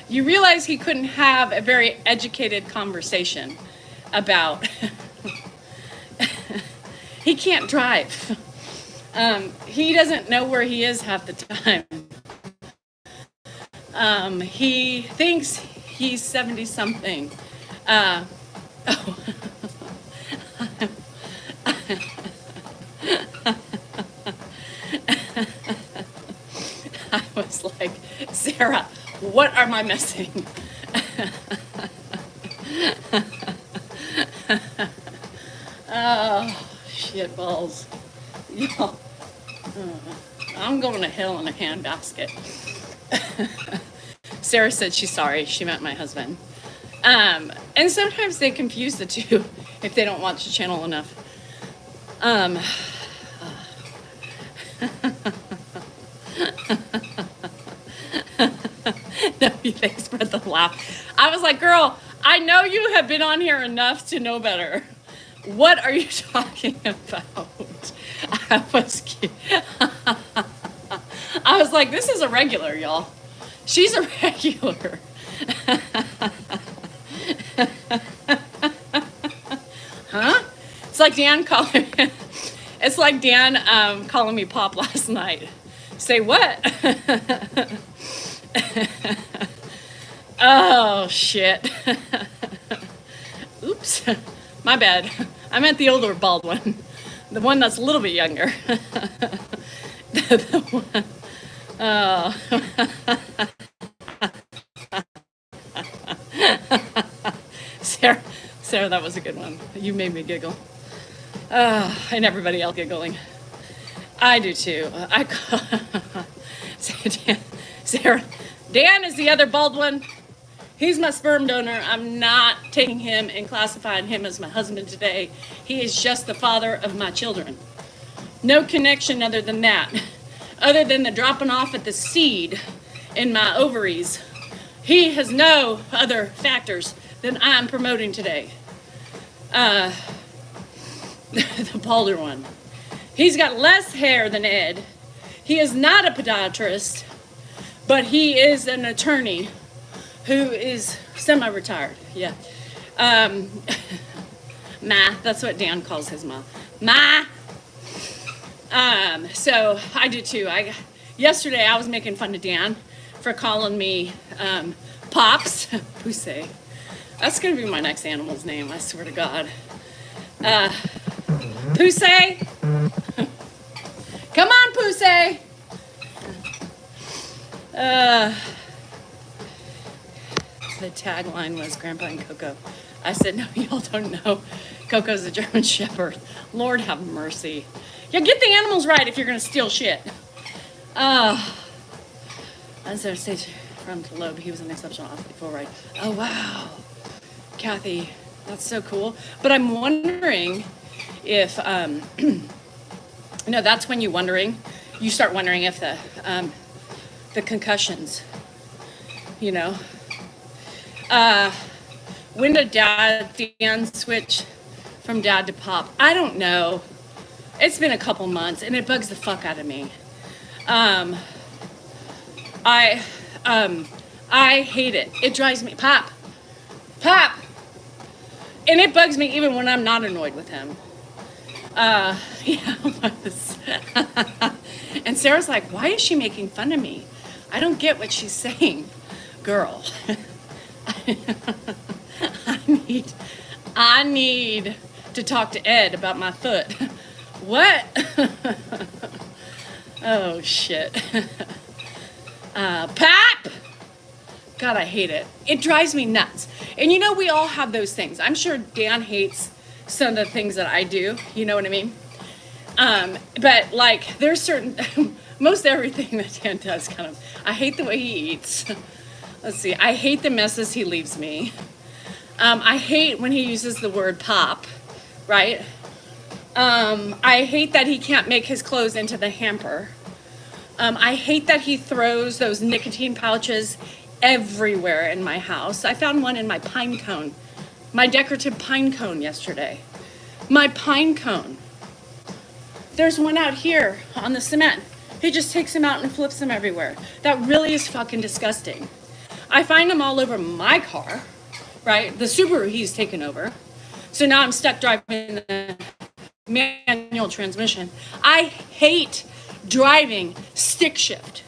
You realize he couldn't have a very educated conversation about, he can't drive. He doesn't know where he is half the time. He thinks he's 70 something. Oh. I was like, Sarah, what am I missing? Oh, shit balls. Y'all, I'm going to hell in a handbasket. Sarah said she's sorry. She meant my husband. And sometimes they confuse the two if they don't watch the channel enough. No, thanks for the laugh. I was like, girl, I know you have been on here enough to know better. What are you talking about? I was like, this is a regular, y'all. She's a regular. Huh? It's like Dan calling. It's like Dan calling me Pop last night. Say what? Oh shit. Oops. My bad. I meant the older bald one. The one that's a little bit younger. The one. Oh. Sarah, that was a good one. You made me giggle. And everybody else giggling. I do too. Sarah, Dan is the other bald one. He's my sperm donor. I'm not taking him and classifying him as my husband today. He is just the father of my children. No connection other than that. Other than the dropping off at the seed in my ovaries. He has no other factors than I'm promoting today. The balder one. He's got less hair than Ed. He is not a podiatrist, but he is an attorney who is semi-retired. Yeah. Ma, that's what Dan calls his mom. Ma. So I do too. Yesterday I was making fun of Dan for calling me Pops. Pussy. That's gonna be my next animal's name, I swear to God. Pussy. Come on, Pussy. The tagline was Grandpa and Coco. I said, no, y'all don't know. Coco's a German Shepherd. Lord have mercy. Yeah, get the animals right if you're gonna steal shit. As I say from Tolob, he was an exceptional athlete for right. Oh wow, Kathy, that's so cool. But I'm wondering if no, that's when you start wondering if the concussions, you know. When did Dan switch from dad to pop? I don't know. It's been a couple months and it bugs the fuck out of me. I hate it. It drives me, Pop. And it bugs me even when I'm not annoyed with him. Yeah. And Sarah's like, why is she making fun of me? I don't get what she's saying. Girl. I need to talk to Ed about my foot. What? Oh shit. Pop! God, I hate it. It drives me nuts. And you know, we all have those things. I'm sure Dan hates some of the things that I do. You know what I mean? But like, there's certain, most everything that Dan does kind of, I hate the way he eats. Let's see, I hate the messes he leaves me. I hate when he uses the word pop, right? I hate that he can't make his clothes into the hamper. I hate that he throws those nicotine pouches everywhere in my house. I found one in my pine cone, my decorative pine cone yesterday. My pine cone. There's one out here on the cement. He just takes them out and flips them everywhere. That really is fucking disgusting. I find them all over my car, right? The Subaru he's taken over. So now I'm stuck driving the manual transmission. I hate driving stick shift.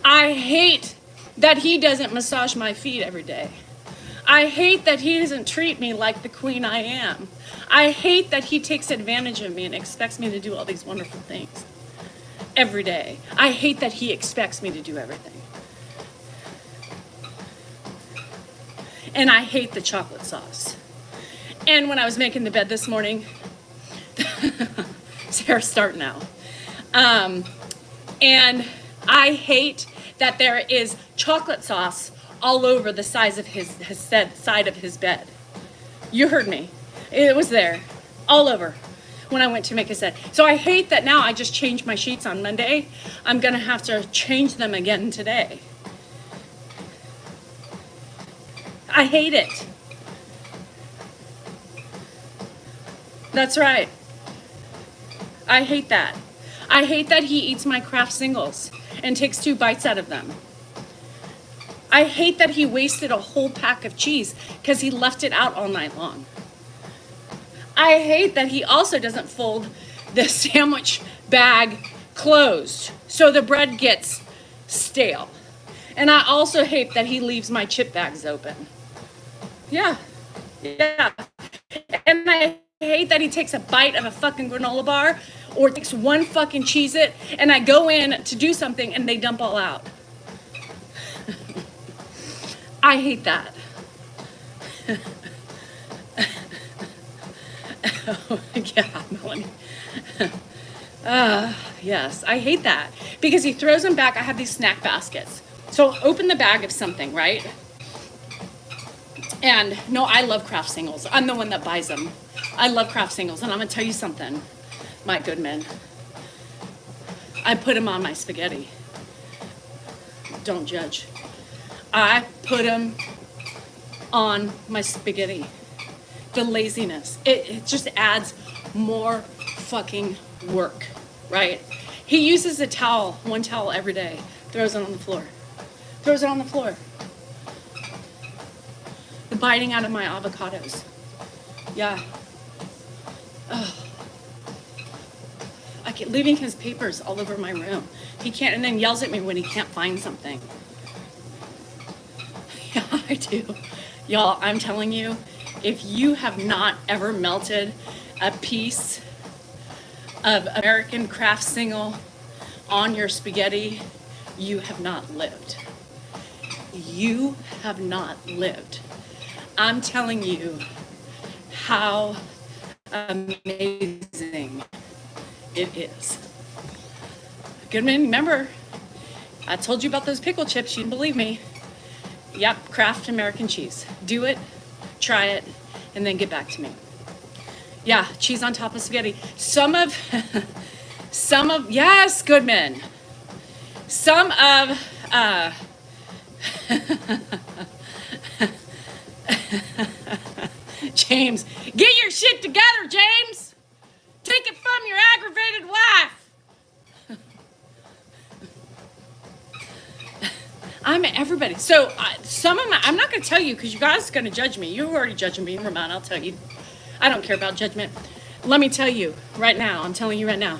I hate that he doesn't massage my feet every day. I hate that he doesn't treat me like the queen I am. I hate that he takes advantage of me and expects me to do all these wonderful things every day. I hate that he expects me to do everything. And I hate the chocolate sauce. And when I was making the bed this morning, Sarah's starting now. And I hate that there is chocolate sauce all over the side of his bed. You heard me. It was there, all over, when I went to make his bed. So I hate that now I just changed my sheets on Monday. I'm gonna have to change them again today. I hate it. That's right. I hate that. I hate that he eats my Kraft singles and takes 2 bites out of them. I hate that he wasted a whole pack of cheese because he left it out all night long. I hate that he also doesn't fold the sandwich bag closed so the bread gets stale. And I also hate that he leaves my chip bags open. Yeah. And I hate that he takes a bite of a fucking granola bar or takes one fucking Cheez-It and I go in to do something and they dump all out. I hate that. Oh, yeah, Melanie. Yes, I hate that because he throws them back. I have these snack baskets. So I'll open the bag of something, right? And no, I love Kraft singles. I'm the one that buys them. I love Kraft singles. And I'm going to tell you something, my good men. I put them on my spaghetti. Don't judge. I put them on my spaghetti. The laziness. It just adds more fucking work, right? He uses a towel, one towel every day, throws it on the floor. Throws it on the floor. The biting out of my avocados. Yeah. Ugh. I keep leaving his papers all over my room. He can't, and then yells at me when he can't find something. Yeah, I do. Y'all, I'm telling you, if you have not ever melted a piece of American Kraft single on your spaghetti, you have not lived. You have not lived. I'm telling you how amazing it is. Goodman, remember, I told you about those pickle chips. You didn't believe me. Yep, Kraft American cheese. Do it, try it, and then get back to me. Yeah, cheese on top of spaghetti. Some of, yes, Goodman. Some of, James, get your shit together, James. Take it from your aggravated wife. I'm everybody. So some of my, I'm not going to tell you because you guys are going to judge me. You're already judging me. Never mind, I'll tell you. I don't care about judgment. Let me tell you right now. I'm telling you right now.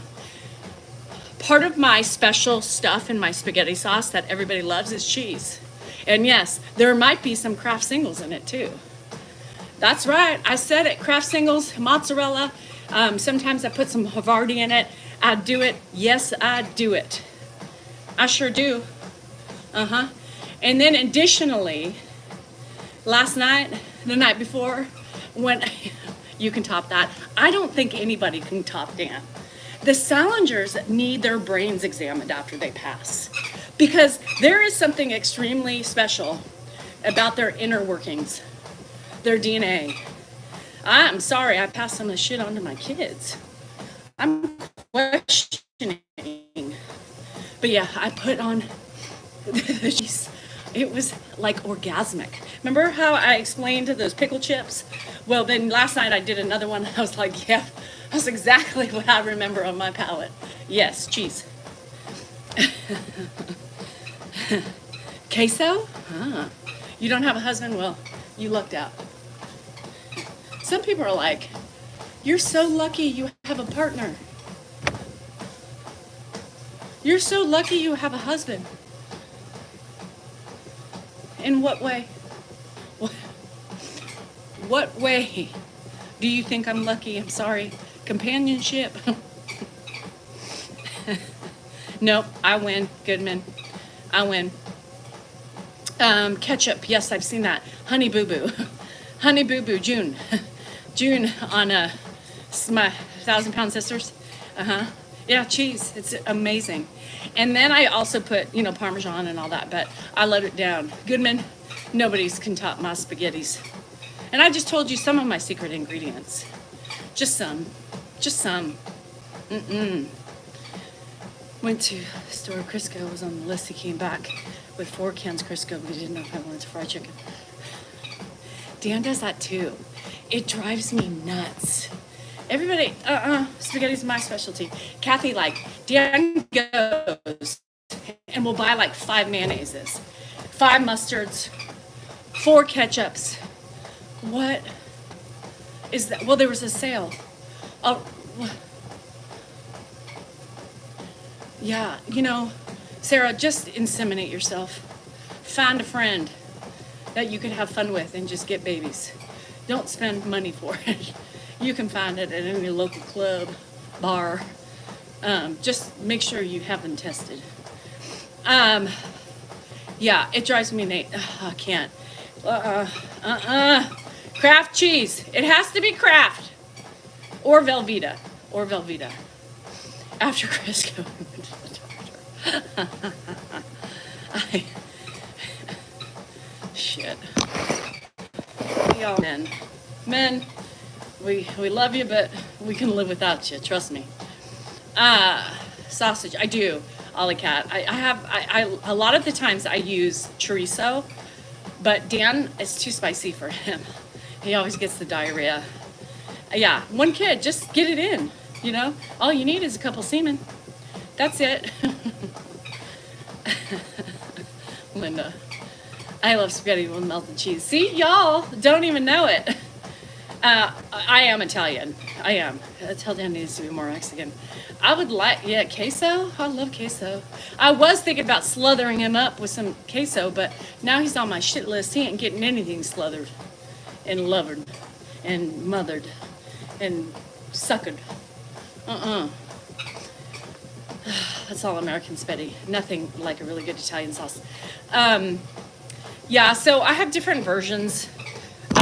Part of my special stuff in my spaghetti sauce that everybody loves is cheese. And yes, there might be some Kraft singles in it too. That's right. I said it. Kraft singles, mozzarella. Sometimes I put some Havarti in it. I do it. Yes, I do it. I sure do. And then additionally, last night, the night before, when you can top that, I don't think anybody can top Dan. The Salingers need their brains examined after they pass because there is something extremely special about their inner workings, their DNA. I'm sorry, I passed some of the shit on to my kids. I'm questioning. But yeah, I put on the cheese. It was like orgasmic. Remember how I explained those pickle chips? Well, then last night I did another one. I was like, yeah, that's exactly what I remember on my palate. Yes, cheese. Queso? Huh. You don't have a husband? Well, you lucked out. Some people are like, you're so lucky you have a partner. You're so lucky you have a husband. In what way? What way do you think I'm lucky? I'm sorry. Companionship? Nope, I win. Goodman. I win. Ketchup. Yes, I've seen that. Honey Boo Boo. Honey Boo Boo. June. June on my 1,000 Pound Sisters. Yeah, cheese. It's amazing. And then I also put, Parmesan and all that, but I let it down. Goodman, nobody's can top my spaghettis. And I just told you some of my secret ingredients. Just some. Just some. Went to the store. Crisco was on the list. He came back with 4 cans Crisco because he didn't know if I wanted fried chicken. Dan does that too. It drives me nuts. Everybody, spaghetti's my specialty. Kathy, Dan goes and we'll buy 5 mayonnaises, 5 mustards, 4 ketchups. What is that? Well, there was a sale. Oh, yeah, Sarah, just inseminate yourself. Find a friend that you can have fun with and just get babies. Don't spend money for it. You can find it at any local club, bar. Just make sure you have them tested. Yeah, it drives me nuts. I can't. Kraft cheese. It has to be Kraft. Or Velveeta. After Crisco. Shit. Y'all men, we love you, but we can live without you. Trust me. Sausage. I do. Ollie Cat. I a lot of the times I use chorizo, but Dan, it's too spicy for him. He always gets the diarrhea. Yeah, 1 kid, just get it in. All you need is a couple semen. That's it. Linda, I love spaghetti with melted cheese. See, y'all don't even know it. I am Italian. I am. Tell Dan needs to be more Mexican. I would queso. I love queso. I was thinking about sluthering him up with some queso, but now he's on my shit list. He ain't getting anything sluthered and lovered and mothered and suckered. That's all American spaghetti. Nothing like a really good Italian sauce. Yeah, so I have different versions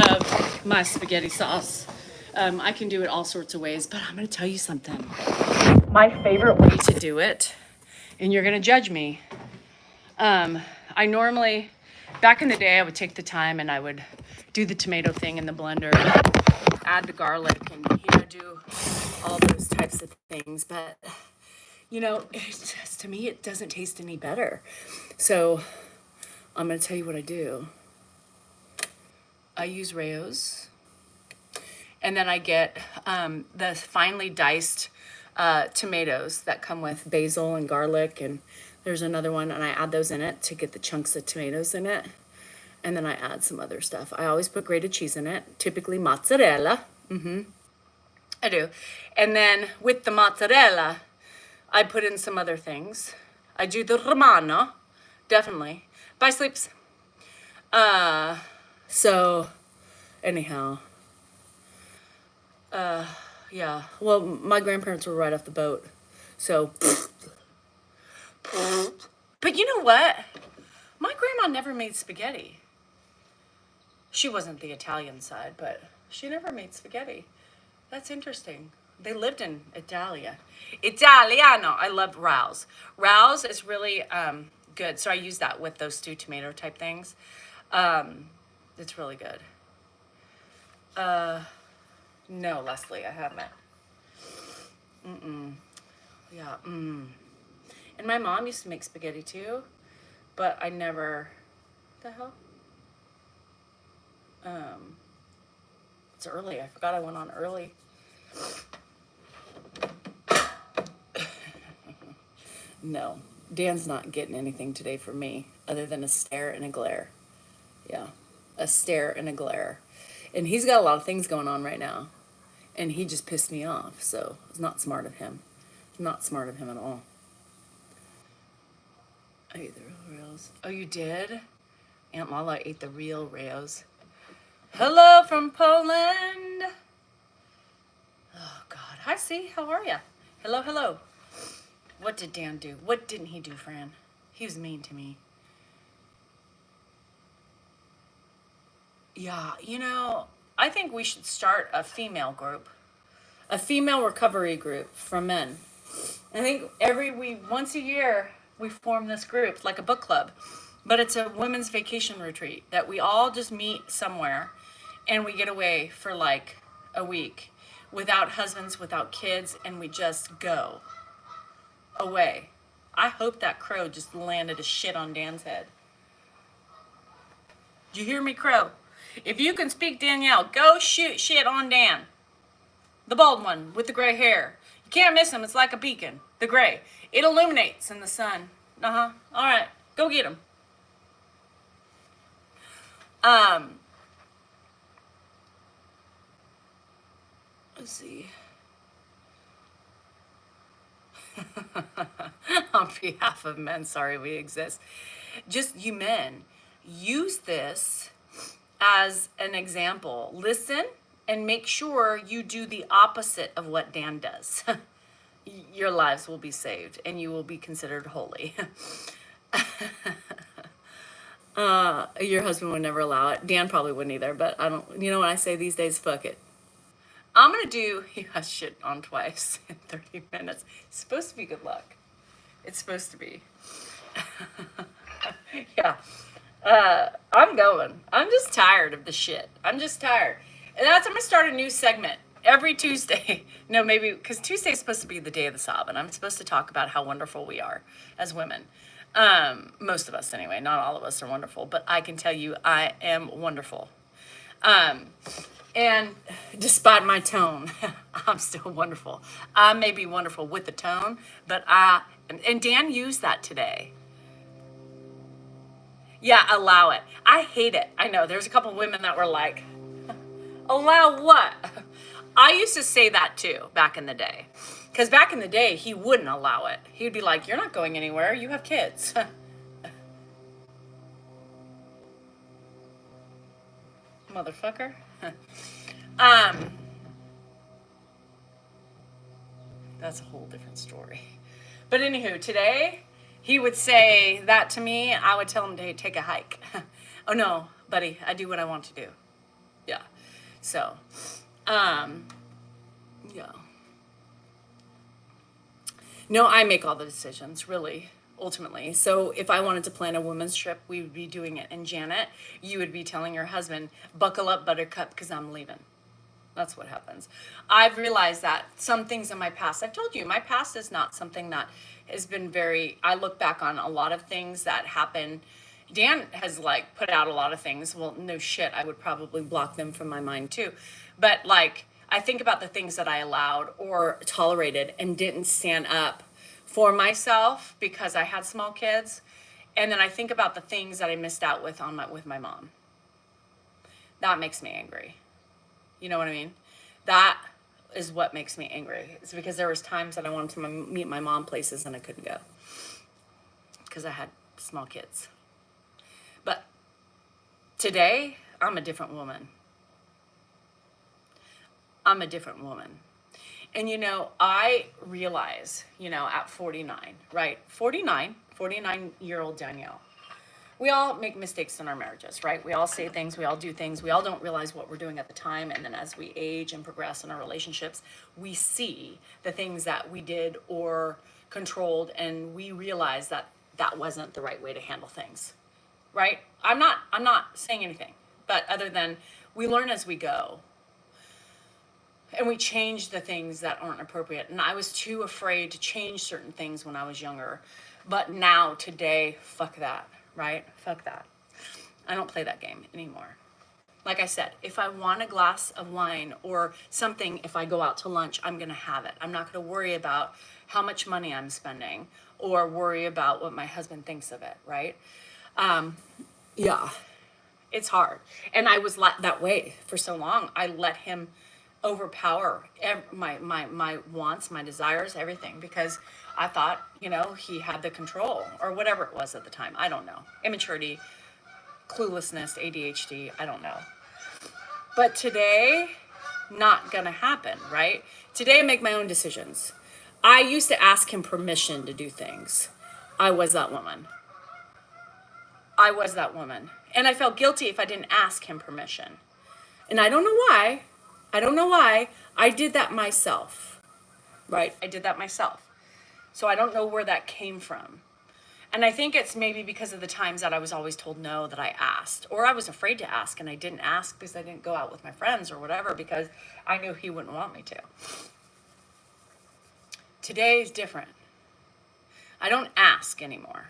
of my spaghetti sauce. I can do it all sorts of ways, but I'm going to tell you something. My favorite way to do it, and you're going to judge me. I normally, back in the day, I would take the time and I would do the tomato thing in the blender, add the garlic, and do all those types of things. But it's just, to me, it doesn't taste any better. So I'm going to tell you what I do. I use Rayo's, and then I get the finely diced tomatoes that come with basil and garlic, and there's another one, and I add those in it to get the chunks of tomatoes in it, and then I add some other stuff. I always put grated cheese in it, typically mozzarella. I do. And then with the mozzarella, I put in some other things. I do the Romano, definitely. Bye, sleeps. So, anyhow. Yeah. Well, my grandparents were right off the boat. So. But you know what? My grandma never made spaghetti. She wasn't the Italian side, but she never made spaghetti. That's interesting. They lived in Italia. Italiano. I love Rao's. Rao's is really good. So I use that with those stewed tomato type things. It's really good. No, Leslie, I haven't. Yeah. And my mom used to make spaghetti too, but I never. What the hell? Um, it's early. I forgot I went on early. No, Dan's not getting anything today from me other than a stare and a glare. Yeah, a stare and a glare. And he's got a lot of things going on right now. And he just pissed me off. So it's not smart of him. Not smart of him at all. I ate the real rails. Oh, you did? Aunt Lala ate the real rails. Hello from Poland. Oh, God. Hi, C. How are ya? Hello, hello. What did Dan do? What didn't he do, Fran? He was mean to me. Yeah, I think we should start a female group. A female recovery group for men. I think once a year, we form this group, like a book club. But it's a women's vacation retreat that we all just meet somewhere and we get away for like a week without husbands, without kids, and we just go away. I hope that crow just landed a shit on Dan's head. Did you hear me, crow? If you can speak, Danielle, go shoot shit on Dan. The bald one with the gray hair. You can't miss him. It's like a beacon. The gray. It illuminates in the sun. Uh-huh. All right. Go get him. Let's see. On behalf of men, sorry we exist. Just you men, use this as an example. Listen and make sure you do the opposite of what Dan does. Your lives will be saved and you will be considered holy. Your husband would never allow it. Dan probably wouldn't either, but I don't, what I say these days, fuck it. I'm going to do, shit on twice in 30 minutes. It's supposed to be good luck. It's supposed to be. Yeah. I'm going. I'm just tired of the shit. I'm just tired. And I'm going to start a new segment every Tuesday. No, maybe, because Tuesday is supposed to be the day of the sob, and I'm supposed to talk about how wonderful we are as women. Most of us anyway. Not all of us are wonderful, but I can tell you I am wonderful. And despite my tone, I'm still wonderful. I may be wonderful with the tone, but and Dan used that today. Yeah, allow it. I hate it. I know there's a couple women that were like, allow what? I used to say that too back in the day. Because back in the day, he wouldn't allow it. He'd be like, you're not going anywhere. You have kids. Motherfucker. That's a whole different story. But anywho, today he would say that to me. I would tell him to take a hike. Oh no, buddy, I do what I want to do. Yeah. So, yeah. No, I make all the decisions, really, ultimately. So if I wanted to plan a women's trip, we would be doing it. And Janet, you would be telling your husband, buckle up, buttercup, because I'm leaving. That's what happens. I've realized that some things in my past, I've told you, my past is not something that has been I look back on a lot of things that happen. Dan has like put out a lot of things. Well, no shit, I would probably block them from my mind too. But like, I think about the things that I allowed or tolerated and didn't stand up for myself because I had small kids. And then I think about the things that I missed out with with my mom. That makes me angry. You know what I mean? That is what makes me angry. It's because there was times that I wanted to meet my mom places and I couldn't go because I had small kids. But today, I'm a different woman. I'm a different woman. And I realize, at 49, right? 49-year-old Danielle. We all make mistakes in our marriages, right? We all say things, we all do things, we all don't realize what we're doing at the time. And then as we age and progress in our relationships, we see the things that we did or controlled, and we realize that that wasn't the right way to handle things, right? I'm not saying anything, but other than we learn as we go. And we change the things that aren't appropriate. And I was too afraid to change certain things when I was younger. But now, today, fuck that, right? Fuck that. I don't play that game anymore. Like I said, if I want a glass of wine or something, if I go out to lunch, I'm going to have it. I'm not going to worry about how much money I'm spending or worry about what my husband thinks of it, right? Yeah, it's hard. And I was that way for so long. I let him overpower my wants, my desires, everything, because I thought, he had the control or whatever it was at the time. I don't know. Immaturity, cluelessness, ADHD, I don't know. But today, not gonna happen, right? Today I make my own decisions. I used to ask him permission to do things. I was that woman. And I felt guilty if I didn't ask him permission. And I don't know why. I did that myself, right? I did that myself. So I don't know where that came from. And I think it's maybe because of the times that I was always told no that I asked, or I was afraid to ask and I didn't ask because I didn't go out with my friends or whatever because I knew he wouldn't want me to. Today is different. I don't ask anymore.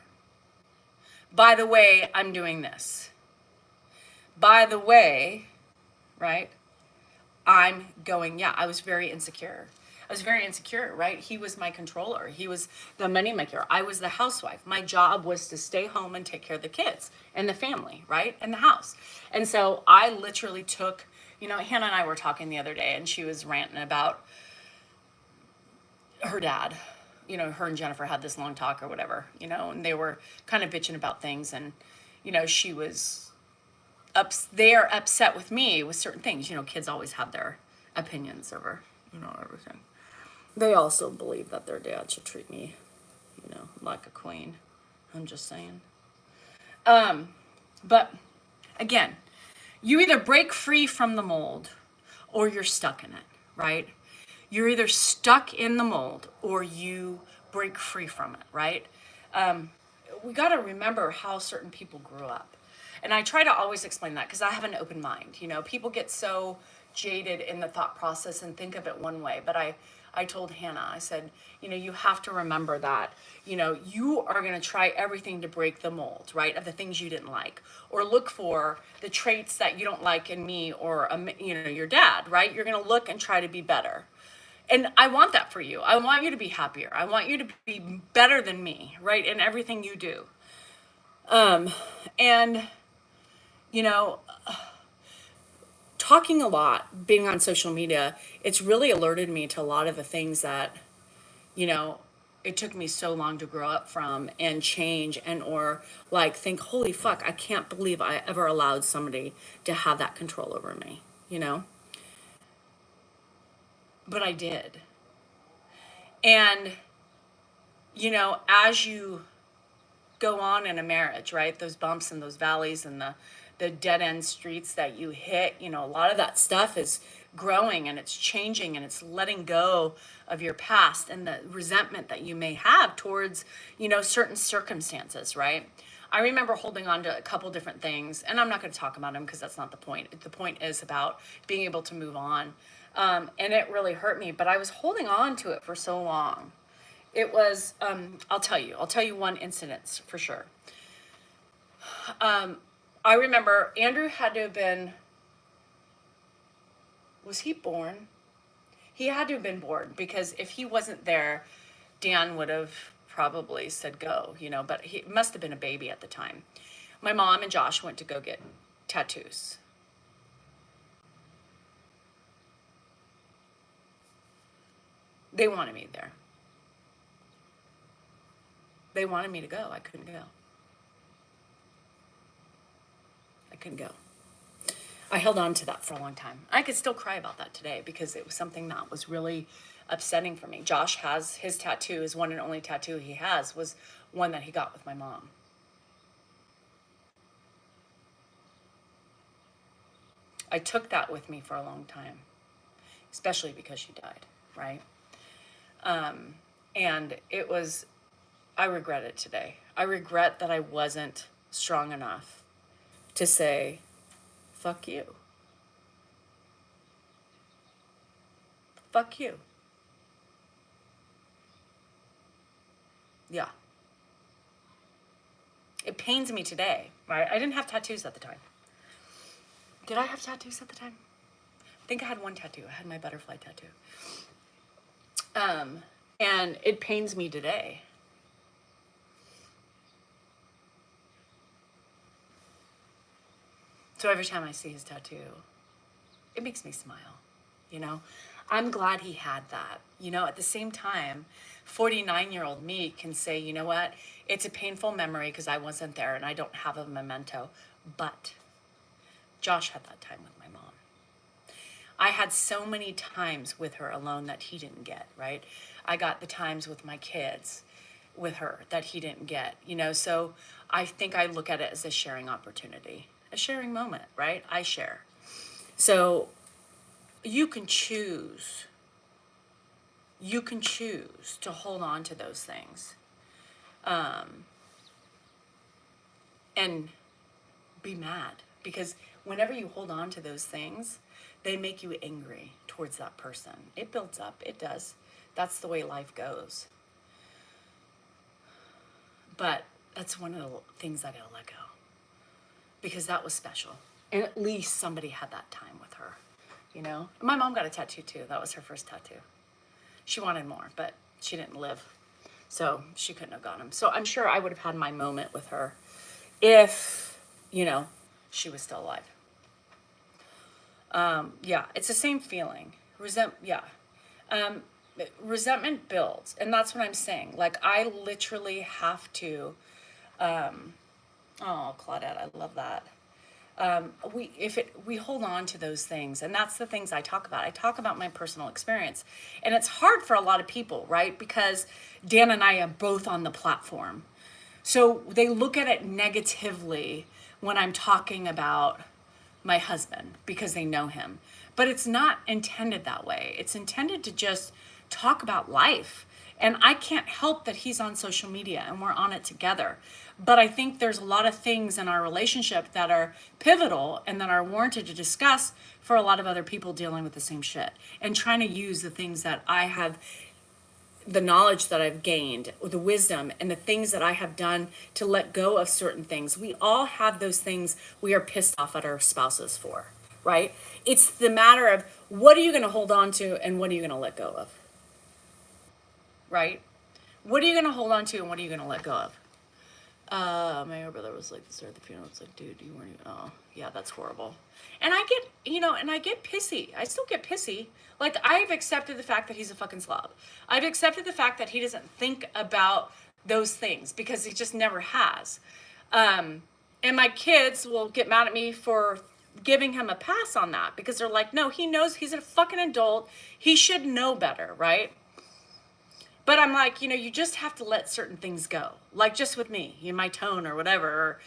By the way, I'm doing this. By the way, right? I was very insecure. Right? He was my controller. He was the money maker. I was the housewife. My job was to stay home and take care of the kids and the family, right? And the house. And so I literally took, Hannah and I were talking the other day and she was ranting about her dad. Her and Jennifer had this long talk or whatever, and they were kind of bitching about things. And, she was they're upset with me with certain things. Kids always have their opinions over, everything. They also believe that their dad should treat me, like a queen. I'm just saying. But again, you either break free from the mold or you're stuck in it, right? You're either stuck in the mold or you break free from it, right? We got to remember how certain people grew up. And I try to always explain that because I have an open mind. People get so jaded in the thought process and think of it one way. But I told Hannah, I said, you have to remember that, you are going to try everything to break the mold, right, of the things you didn't like, or look for the traits that you don't like in me or, your dad, right? You're going to look and try to be better. And I want that for you. I want you to be happier. I want you to be better than me, right, in everything you do. And, talking a lot, being on social media, it's really alerted me to a lot of the things that, it took me so long to grow up from and change and or like think, holy fuck, I can't believe I ever allowed somebody to have that control over me, But I did. And, as you go on in a marriage, right, those bumps and those valleys and the dead end streets that you hit, a lot of that stuff is growing and it's changing and it's letting go of your past and the resentment that you may have towards, certain circumstances, right? I remember holding on to a couple different things, and I'm not going to talk about them because that's not the point. The point is about being able to move on. And it really hurt me, but I was holding on to it for so long. It was, I'll tell you one incident for sure. I remember Andrew had to have been, was he born? He had to have been born because if he wasn't there, Dan would have probably said go, but he must have been a baby at the time. My mom and Josh went to go get tattoos. They wanted me there. They wanted me to go. I couldn't go. I held on to that for a long time. I could still cry about that today because it was something that was really upsetting for me. Josh has his tattoo, his one and only tattoo he has was one that he got with my mom. I took that with me for a long time, especially because she died, right? And it was, I regret it today. I regret that I wasn't strong enough to say, fuck you. Fuck you. Yeah. It pains me today, right? I didn't have tattoos at the time. Did I have tattoos at the time? I think I had one tattoo. I had my butterfly tattoo. And it pains me today. So every time I see his tattoo, it makes me smile, you know? I'm glad he had that. You know, at the same time, 49-year-old me can say, you know what? It's a painful memory because I wasn't there and I don't have a memento. But Josh had that time with my mom. I had so many times with her alone that he didn't get, right? I got the times with my kids with her that he didn't get, you know? So I think I look at it as a sharing opportunity, a sharing moment, right? I share. So you can choose to hold on to those things and be mad, because whenever you hold on to those things, they make you angry towards that person. It builds up. It does. That's the way life goes. But that's one of the things I gotta let go, because that was special. And at least somebody had that time with her, you know? My mom got a tattoo too. That was her first tattoo. She wanted more, but she didn't live, so she couldn't have got him. So I'm sure I would have had my moment with her if, you know, she was still alive. Yeah, it's the same feeling. Resentment builds, and that's what I'm saying. Like, I literally have to, oh, Claudette, I love that. We hold on to those things, and that's the things I talk about. I talk about my personal experience, and it's hard for a lot of people, right? Because Dan and I are both on the platform. So they look at it negatively when I'm talking about my husband because they know him. But it's not intended that way. It's intended to just talk about life. And I can't help that he's on social media and we're on it together. But I think there's a lot of things in our relationship that are pivotal and that are warranted to discuss for a lot of other people dealing with the same shit and trying to use the things that I have, the knowledge that I've gained, or the wisdom and the things that I have done to let go of certain things. We all have those things we are pissed off at our spouses for, right? It's the matter of what are you going to hold on to and what are you going to let go of, right? What are you going to hold on to and what are you going to let go of? My brother was like, this at the funeral. It's like, dude, you weren't even, oh, yeah, that's horrible. And I get, and I get pissy. I still get pissy. Like, I've accepted the fact that he's a fucking slob. I've accepted the fact that he doesn't think about those things because he just never has. And my kids will get mad at me for giving him a pass on that because they're like, no, he knows he's a fucking adult. He should know better, right? But I'm like, you just have to let certain things go. Like just with me, my tone or whatever, or,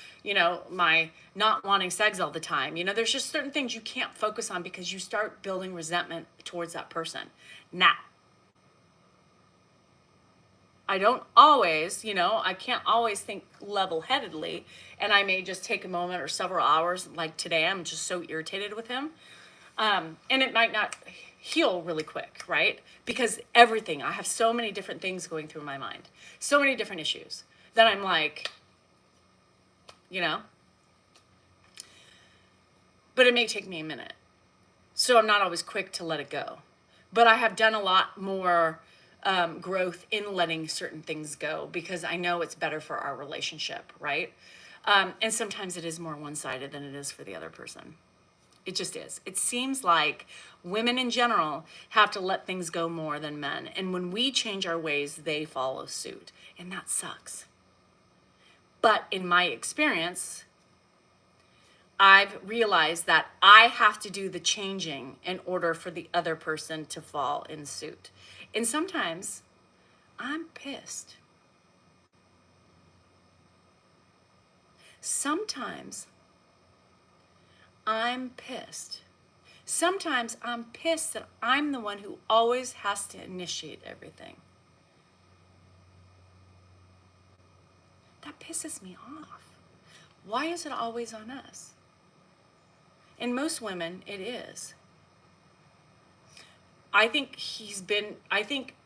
my not wanting sex all the time. There's just certain things you can't focus on because you start building resentment towards that person. Now, I don't always, I can't always think level-headedly. And I may just take a moment or several hours. Like today, I'm just so irritated with him. And it might not heal really quick, right? Because I have so many different things going through my mind, so many different issues that I'm like, but it may take me a minute. So I'm not always quick to let it go. But I have done a lot more growth in letting certain things go because I know it's better for our relationship, right? And sometimes it is more one-sided than it is for the other person. It just is. It seems like women in general have to let things go more than men. And when we change our ways, they follow suit. And that sucks. But in my experience, I've realized that I have to do the changing in order for the other person to fall in suit. And sometimes I'm pissed. Sometimes I'm pissed. Sometimes I'm pissed that I'm the one who always has to initiate everything. That pisses me off. Why is it always on us? In most women, it is.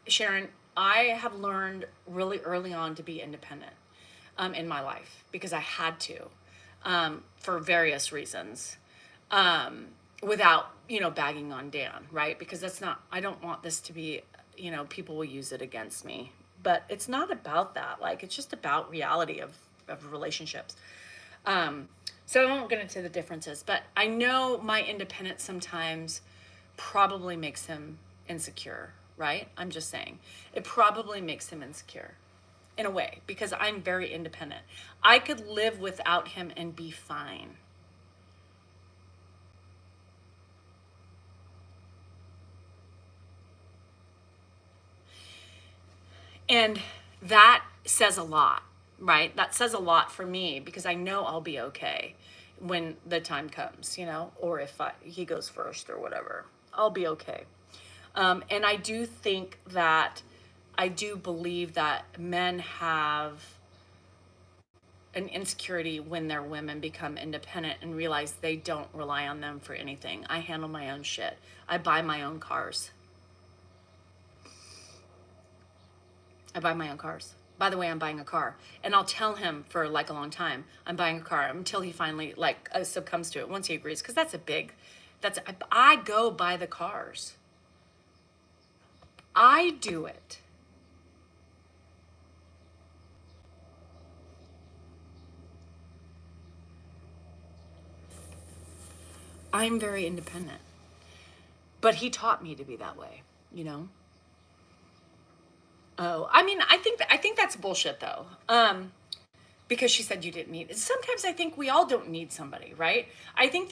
Sharon, I have learned really early on to be independent in my life because I had to for various reasons without, bagging on Dan, right? Because I don't want this to be, people will use it against me. But it's not about that. Like, it's just about reality of relationships. So I won't get into the differences, but I know my independence sometimes probably makes him insecure, right? I'm just saying. It probably makes him insecure in a way because I'm very independent. I could live without him and be fine. And that says a lot, right? That says a lot for me because I know I'll be okay when the time comes, or if he goes first or whatever, I'll be okay. And I do believe that men have an insecurity when their women become independent and realize they don't rely on them for anything. I handle my own shit. I buy my own cars. By the way, I'm buying a car. And I'll tell him for like a long time, I'm buying a car until he finally succumbs to it once he agrees. Because I go buy the cars. I do it. I'm very independent. But he taught me to be that way, Oh, I mean, I think that's bullshit though. Because she said you didn't need it. Sometimes I think we all don't need somebody, right? I think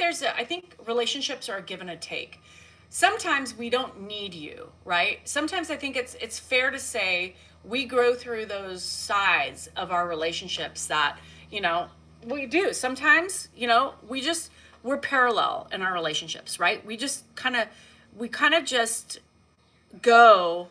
relationships are a give and a take. Sometimes we don't need you, right? Sometimes I think it's fair to say we grow through those sides of our relationships that, we do. Sometimes, we're parallel in our relationships, right? We kind of just go,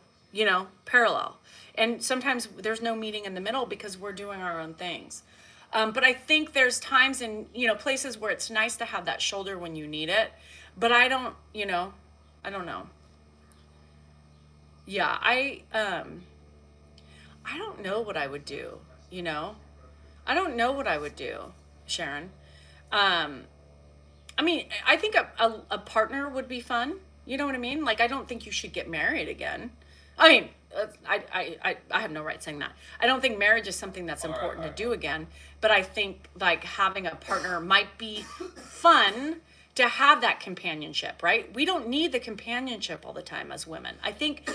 parallel. And sometimes there's no meeting in the middle because we're doing our own things. But I think there's times in, places where it's nice to have that shoulder when you need it. But I don't know. Yeah, I don't know what I would do, I don't know what I would do, Sharon. I mean, I think a partner would be fun. You know what I mean? Like, I don't think you should get married again. I mean, I have no right saying that. I don't think marriage is something that's important to do again. But I think like having a partner might be fun to have that companionship, right? We don't need the companionship all the time as women. I think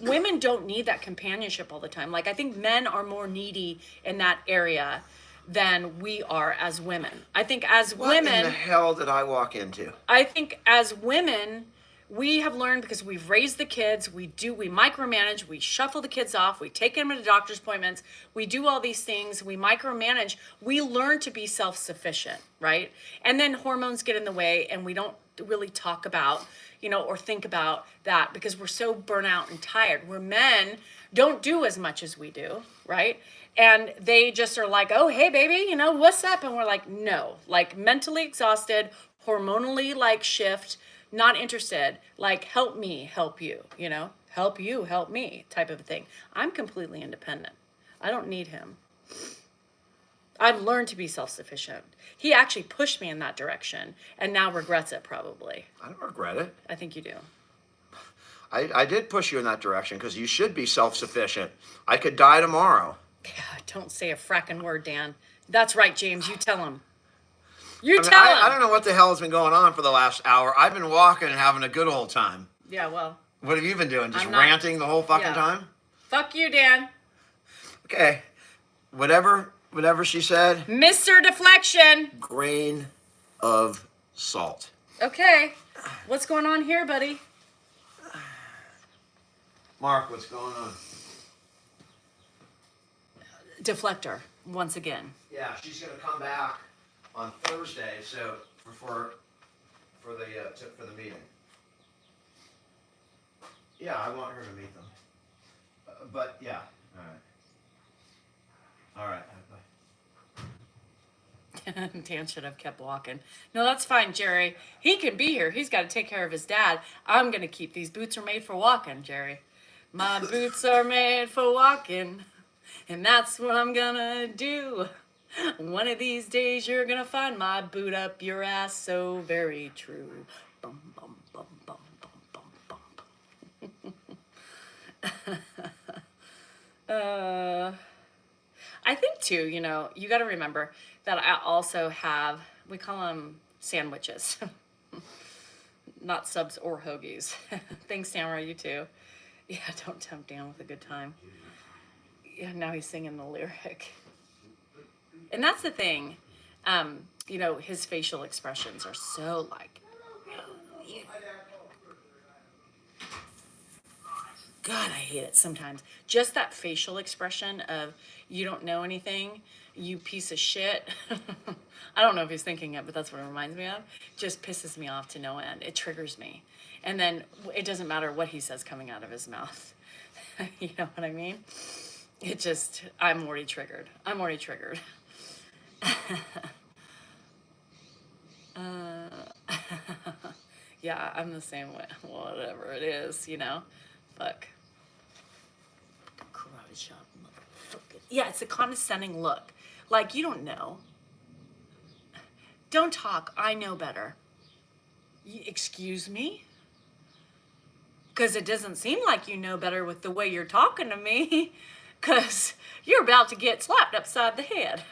women don't need that companionship all the time. Like, I think men are more needy in that area than we are as women. I think as women... What in the hell did I walk into? I think as women, we have learned because we've raised the kids, we micromanage, we shuffle the kids off, we take them to doctor's appointments, we do all these things, we micromanage, we learn to be self-sufficient, right? And then hormones get in the way and we don't really talk about, or think about that because we're so burnt out and tired. Where men don't do as much as we do, right? And they just are like, oh, hey, baby, what's up? And we're like, no, like mentally exhausted, hormonally like shift, not interested, like help me, help you, help you, help me type of thing. I'm completely independent. I don't need him. I've learned to be self-sufficient. He actually pushed me in that direction and now regrets it probably. I don't regret it. I think you do. I did push you in that direction because you should be self-sufficient. I could die tomorrow. Yeah, don't say a fracking word, Dan. That's right, James. You tell him. I don't know what the hell has been going on for the last hour. I've been walking and having a good old time. Yeah, well. What have you been doing? Just ranting the whole fucking time? Fuck you, Dan. Okay. Whatever she said. Mr. Deflection. Grain of salt. Okay. What's going on here, buddy? Mark, what's going on? Deflector, once again. Yeah, she's gonna come back on Thursday, so for the meeting. Yeah, I want her to meet them. But yeah, all right. Bye. Dan should have kept walking. No, that's fine, Jerry. He can be here. He's got to take care of his dad. I'm going to keep these boots are made for walking, Jerry. My boots are made for walking, and that's what I'm going to do. One of these days you're going to find my boot up your ass, so very true. Bum, bum, bum, bum, bum, bum, bum. I think too, you got to remember that I also have, we call them sandwiches, not subs or hoagies. Thanks, Tamara, you too. Yeah, don't tempt Dan with a good time. Yeah, now he's singing the lyric. And that's the thing, his facial expressions are so like, God, I hate it sometimes. Just that facial expression of, you don't know anything, you piece of shit. I don't know if he's thinking it, but that's what it reminds me of. Just pisses me off to no end. It triggers me. And then it doesn't matter what he says coming out of his mouth. You know what I mean? I'm already triggered. Yeah, I'm the same way. Whatever it is, Fuck. Karate chop, motherfucker. Yeah, it's a condescending look. Like, you don't know. Don't talk. I know better. Excuse me? Because it doesn't seem like you know better with the way you're talking to me. Because you're about to get slapped upside the head.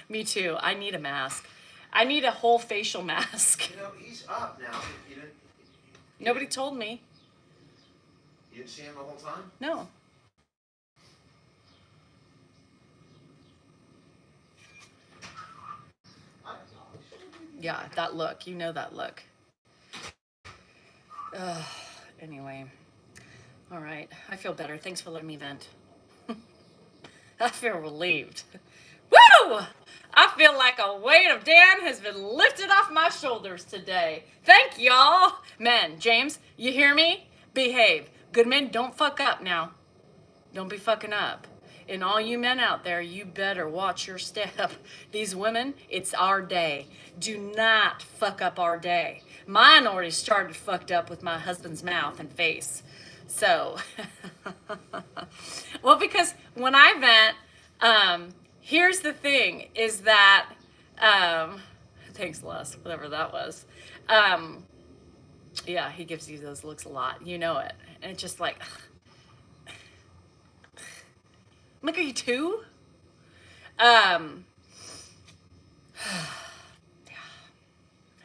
Me too. I need a mask. I need a whole facial mask. He's up now. Nobody told me. You didn't see him the whole time? No. Yeah, that look. You know that look. Anyway. All right. I feel better. Thanks for letting me vent. I feel relieved. Woo! I feel like a weight of Dan has been lifted off my shoulders today. Thank y'all. Men, James, you hear me? Behave. Good men, don't fuck up now. Don't be fucking up. And all you men out there, you better watch your step. These women, it's our day. Do not fuck up our day. Mine already started fucked up with my husband's mouth and face. So, well, because when I vent, here's the thing, is that, thanks Les, whatever that was. Yeah, he gives you those looks a lot. You know it. And it's just like, I'm like, are you two? Yeah.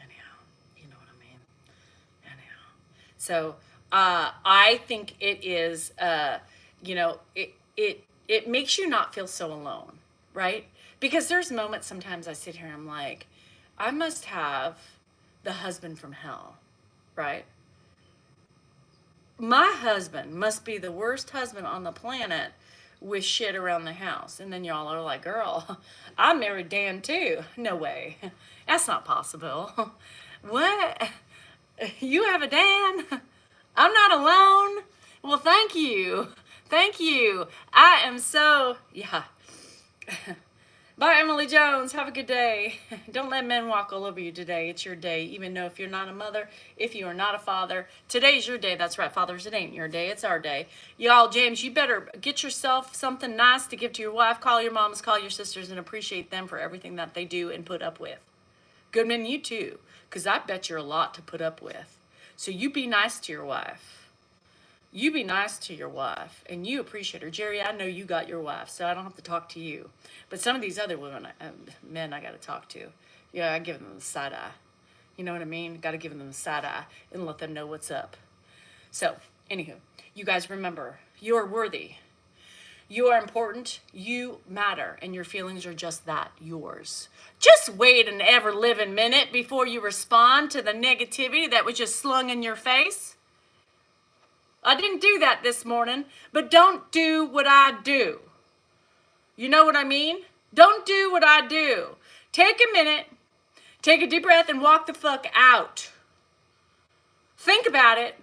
Anyhow, you know what I mean. Anyhow. So, I think it is, it makes you not feel so alone, right? Because there's moments sometimes I sit here and I'm like, I must have the husband from hell, right? My husband must be the worst husband on the planet with shit around the house. And then y'all are like, girl, I married Dan too. No way. That's not possible. What? You have a Dan? I'm not alone. Well, thank you. Thank you. I am so, yeah. Bye, Emily Jones. Have a good day. Don't let men walk all over you today. It's your day, even though if you're not a mother, if you are not a father, today's your day. That's right, fathers, it ain't your day. It's our day. Y'all, James, you better get yourself something nice to give to your wife. Call your moms, call your sisters, and appreciate them for everything that they do and put up with. Good men, you too, because I bet you're a lot to put up with. So you be nice to your wife. You be nice to your wife, and you appreciate her. Jerry, I know you got your wife, so I don't have to talk to you. But some of these other women, men I got to talk to. Yeah, I give them the side eye. You know what I mean? Got to give them the side eye and let them know what's up. So, anywho, you guys remember, you are worthy. You are important. You matter, and your feelings are just that, yours. Just wait an ever-living minute before you respond to the negativity that was just slung in your face. I didn't do that this morning, but don't do what I do. You know what I mean? Don't do what I do. Take a minute, take a deep breath, and walk the fuck out. Think about it.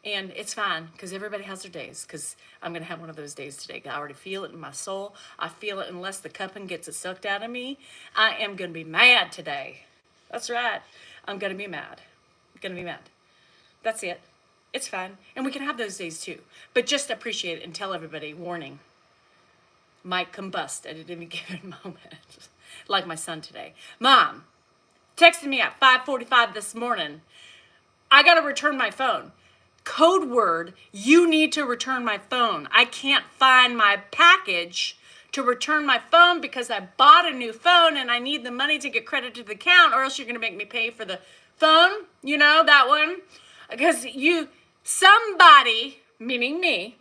And it's fine, because everybody has their days, because I'm going to have one of those days today. I already feel it in my soul. I feel it unless the cupping gets it sucked out of me. I am going to be mad today. That's right. I'm going to be mad. I'm going to be mad. That's it. It's fine. And we can have those days too. But just appreciate it and tell everybody, warning, might combust at any given moment. Like my son today. Mom texted me at 5:45 this morning. I got to return my phone. Code word, you need to return my phone. I can't find my package to return my phone because I bought a new phone and I need the money to get credit to the account, or else you're going to make me pay for the phone. You know, that one. Because somebody, meaning me,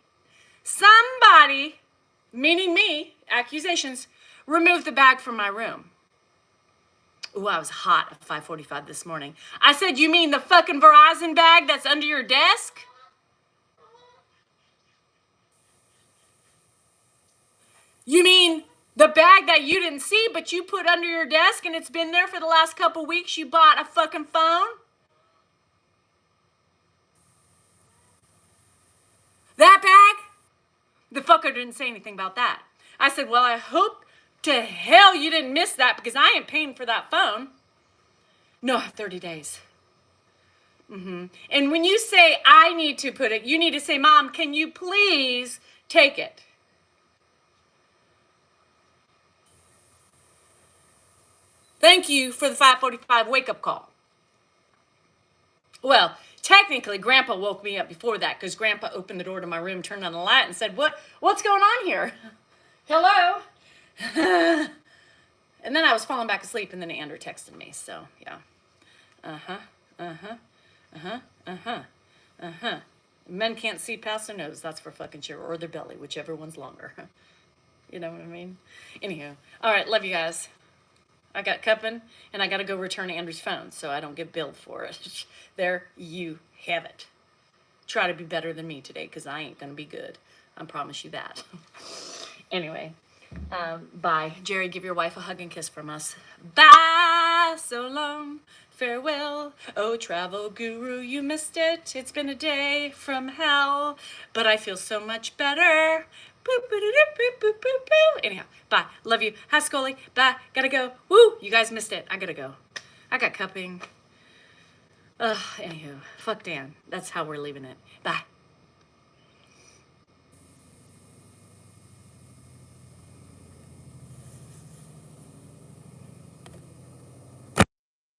accusations, removed the bag from my room. Ooh, I was hot at 5:45 this morning. I said, you mean the fucking Verizon bag that's under your desk? You mean the bag that you didn't see but you put under your desk and it's been there for the last couple weeks? You bought a fucking phone? That bag? The fucker didn't say anything about that. I said, well, I hope to hell you didn't miss that because I ain't paying for that phone. No, I have 30 days. And when you say I need to put it, you need to say, Mom, can you please take it? Thank you for the 5:45 wake-up call. Well, technically, Grandpa woke me up before that because Grandpa opened the door to my room, turned on the light, and said, what's going on here? Hello? And then I was falling back asleep, and then Andrew texted me, so, yeah. Men can't see past their nose, that's for fucking sure, or their belly, whichever one's longer. You know what I mean? Anywho, all right, love you guys. I got cupping, and I got to go return Andrew's phone so I don't get billed for it. There you have it. Try to be better than me today because I ain't going to be good. I promise you that. Anyway, bye. Jerry, give your wife a hug and kiss from us. Bye. So long. Farewell. Oh, travel guru, you missed it. It's been a day from hell, but I feel so much better. Boop, boop, boop, boop, boop, boop. Anyhow, bye. Love you. Hi, Scully. Bye. Gotta go. Woo! You guys missed it. I gotta go. I got cupping. Anywho, fuck Dan. That's how we're leaving it. Bye.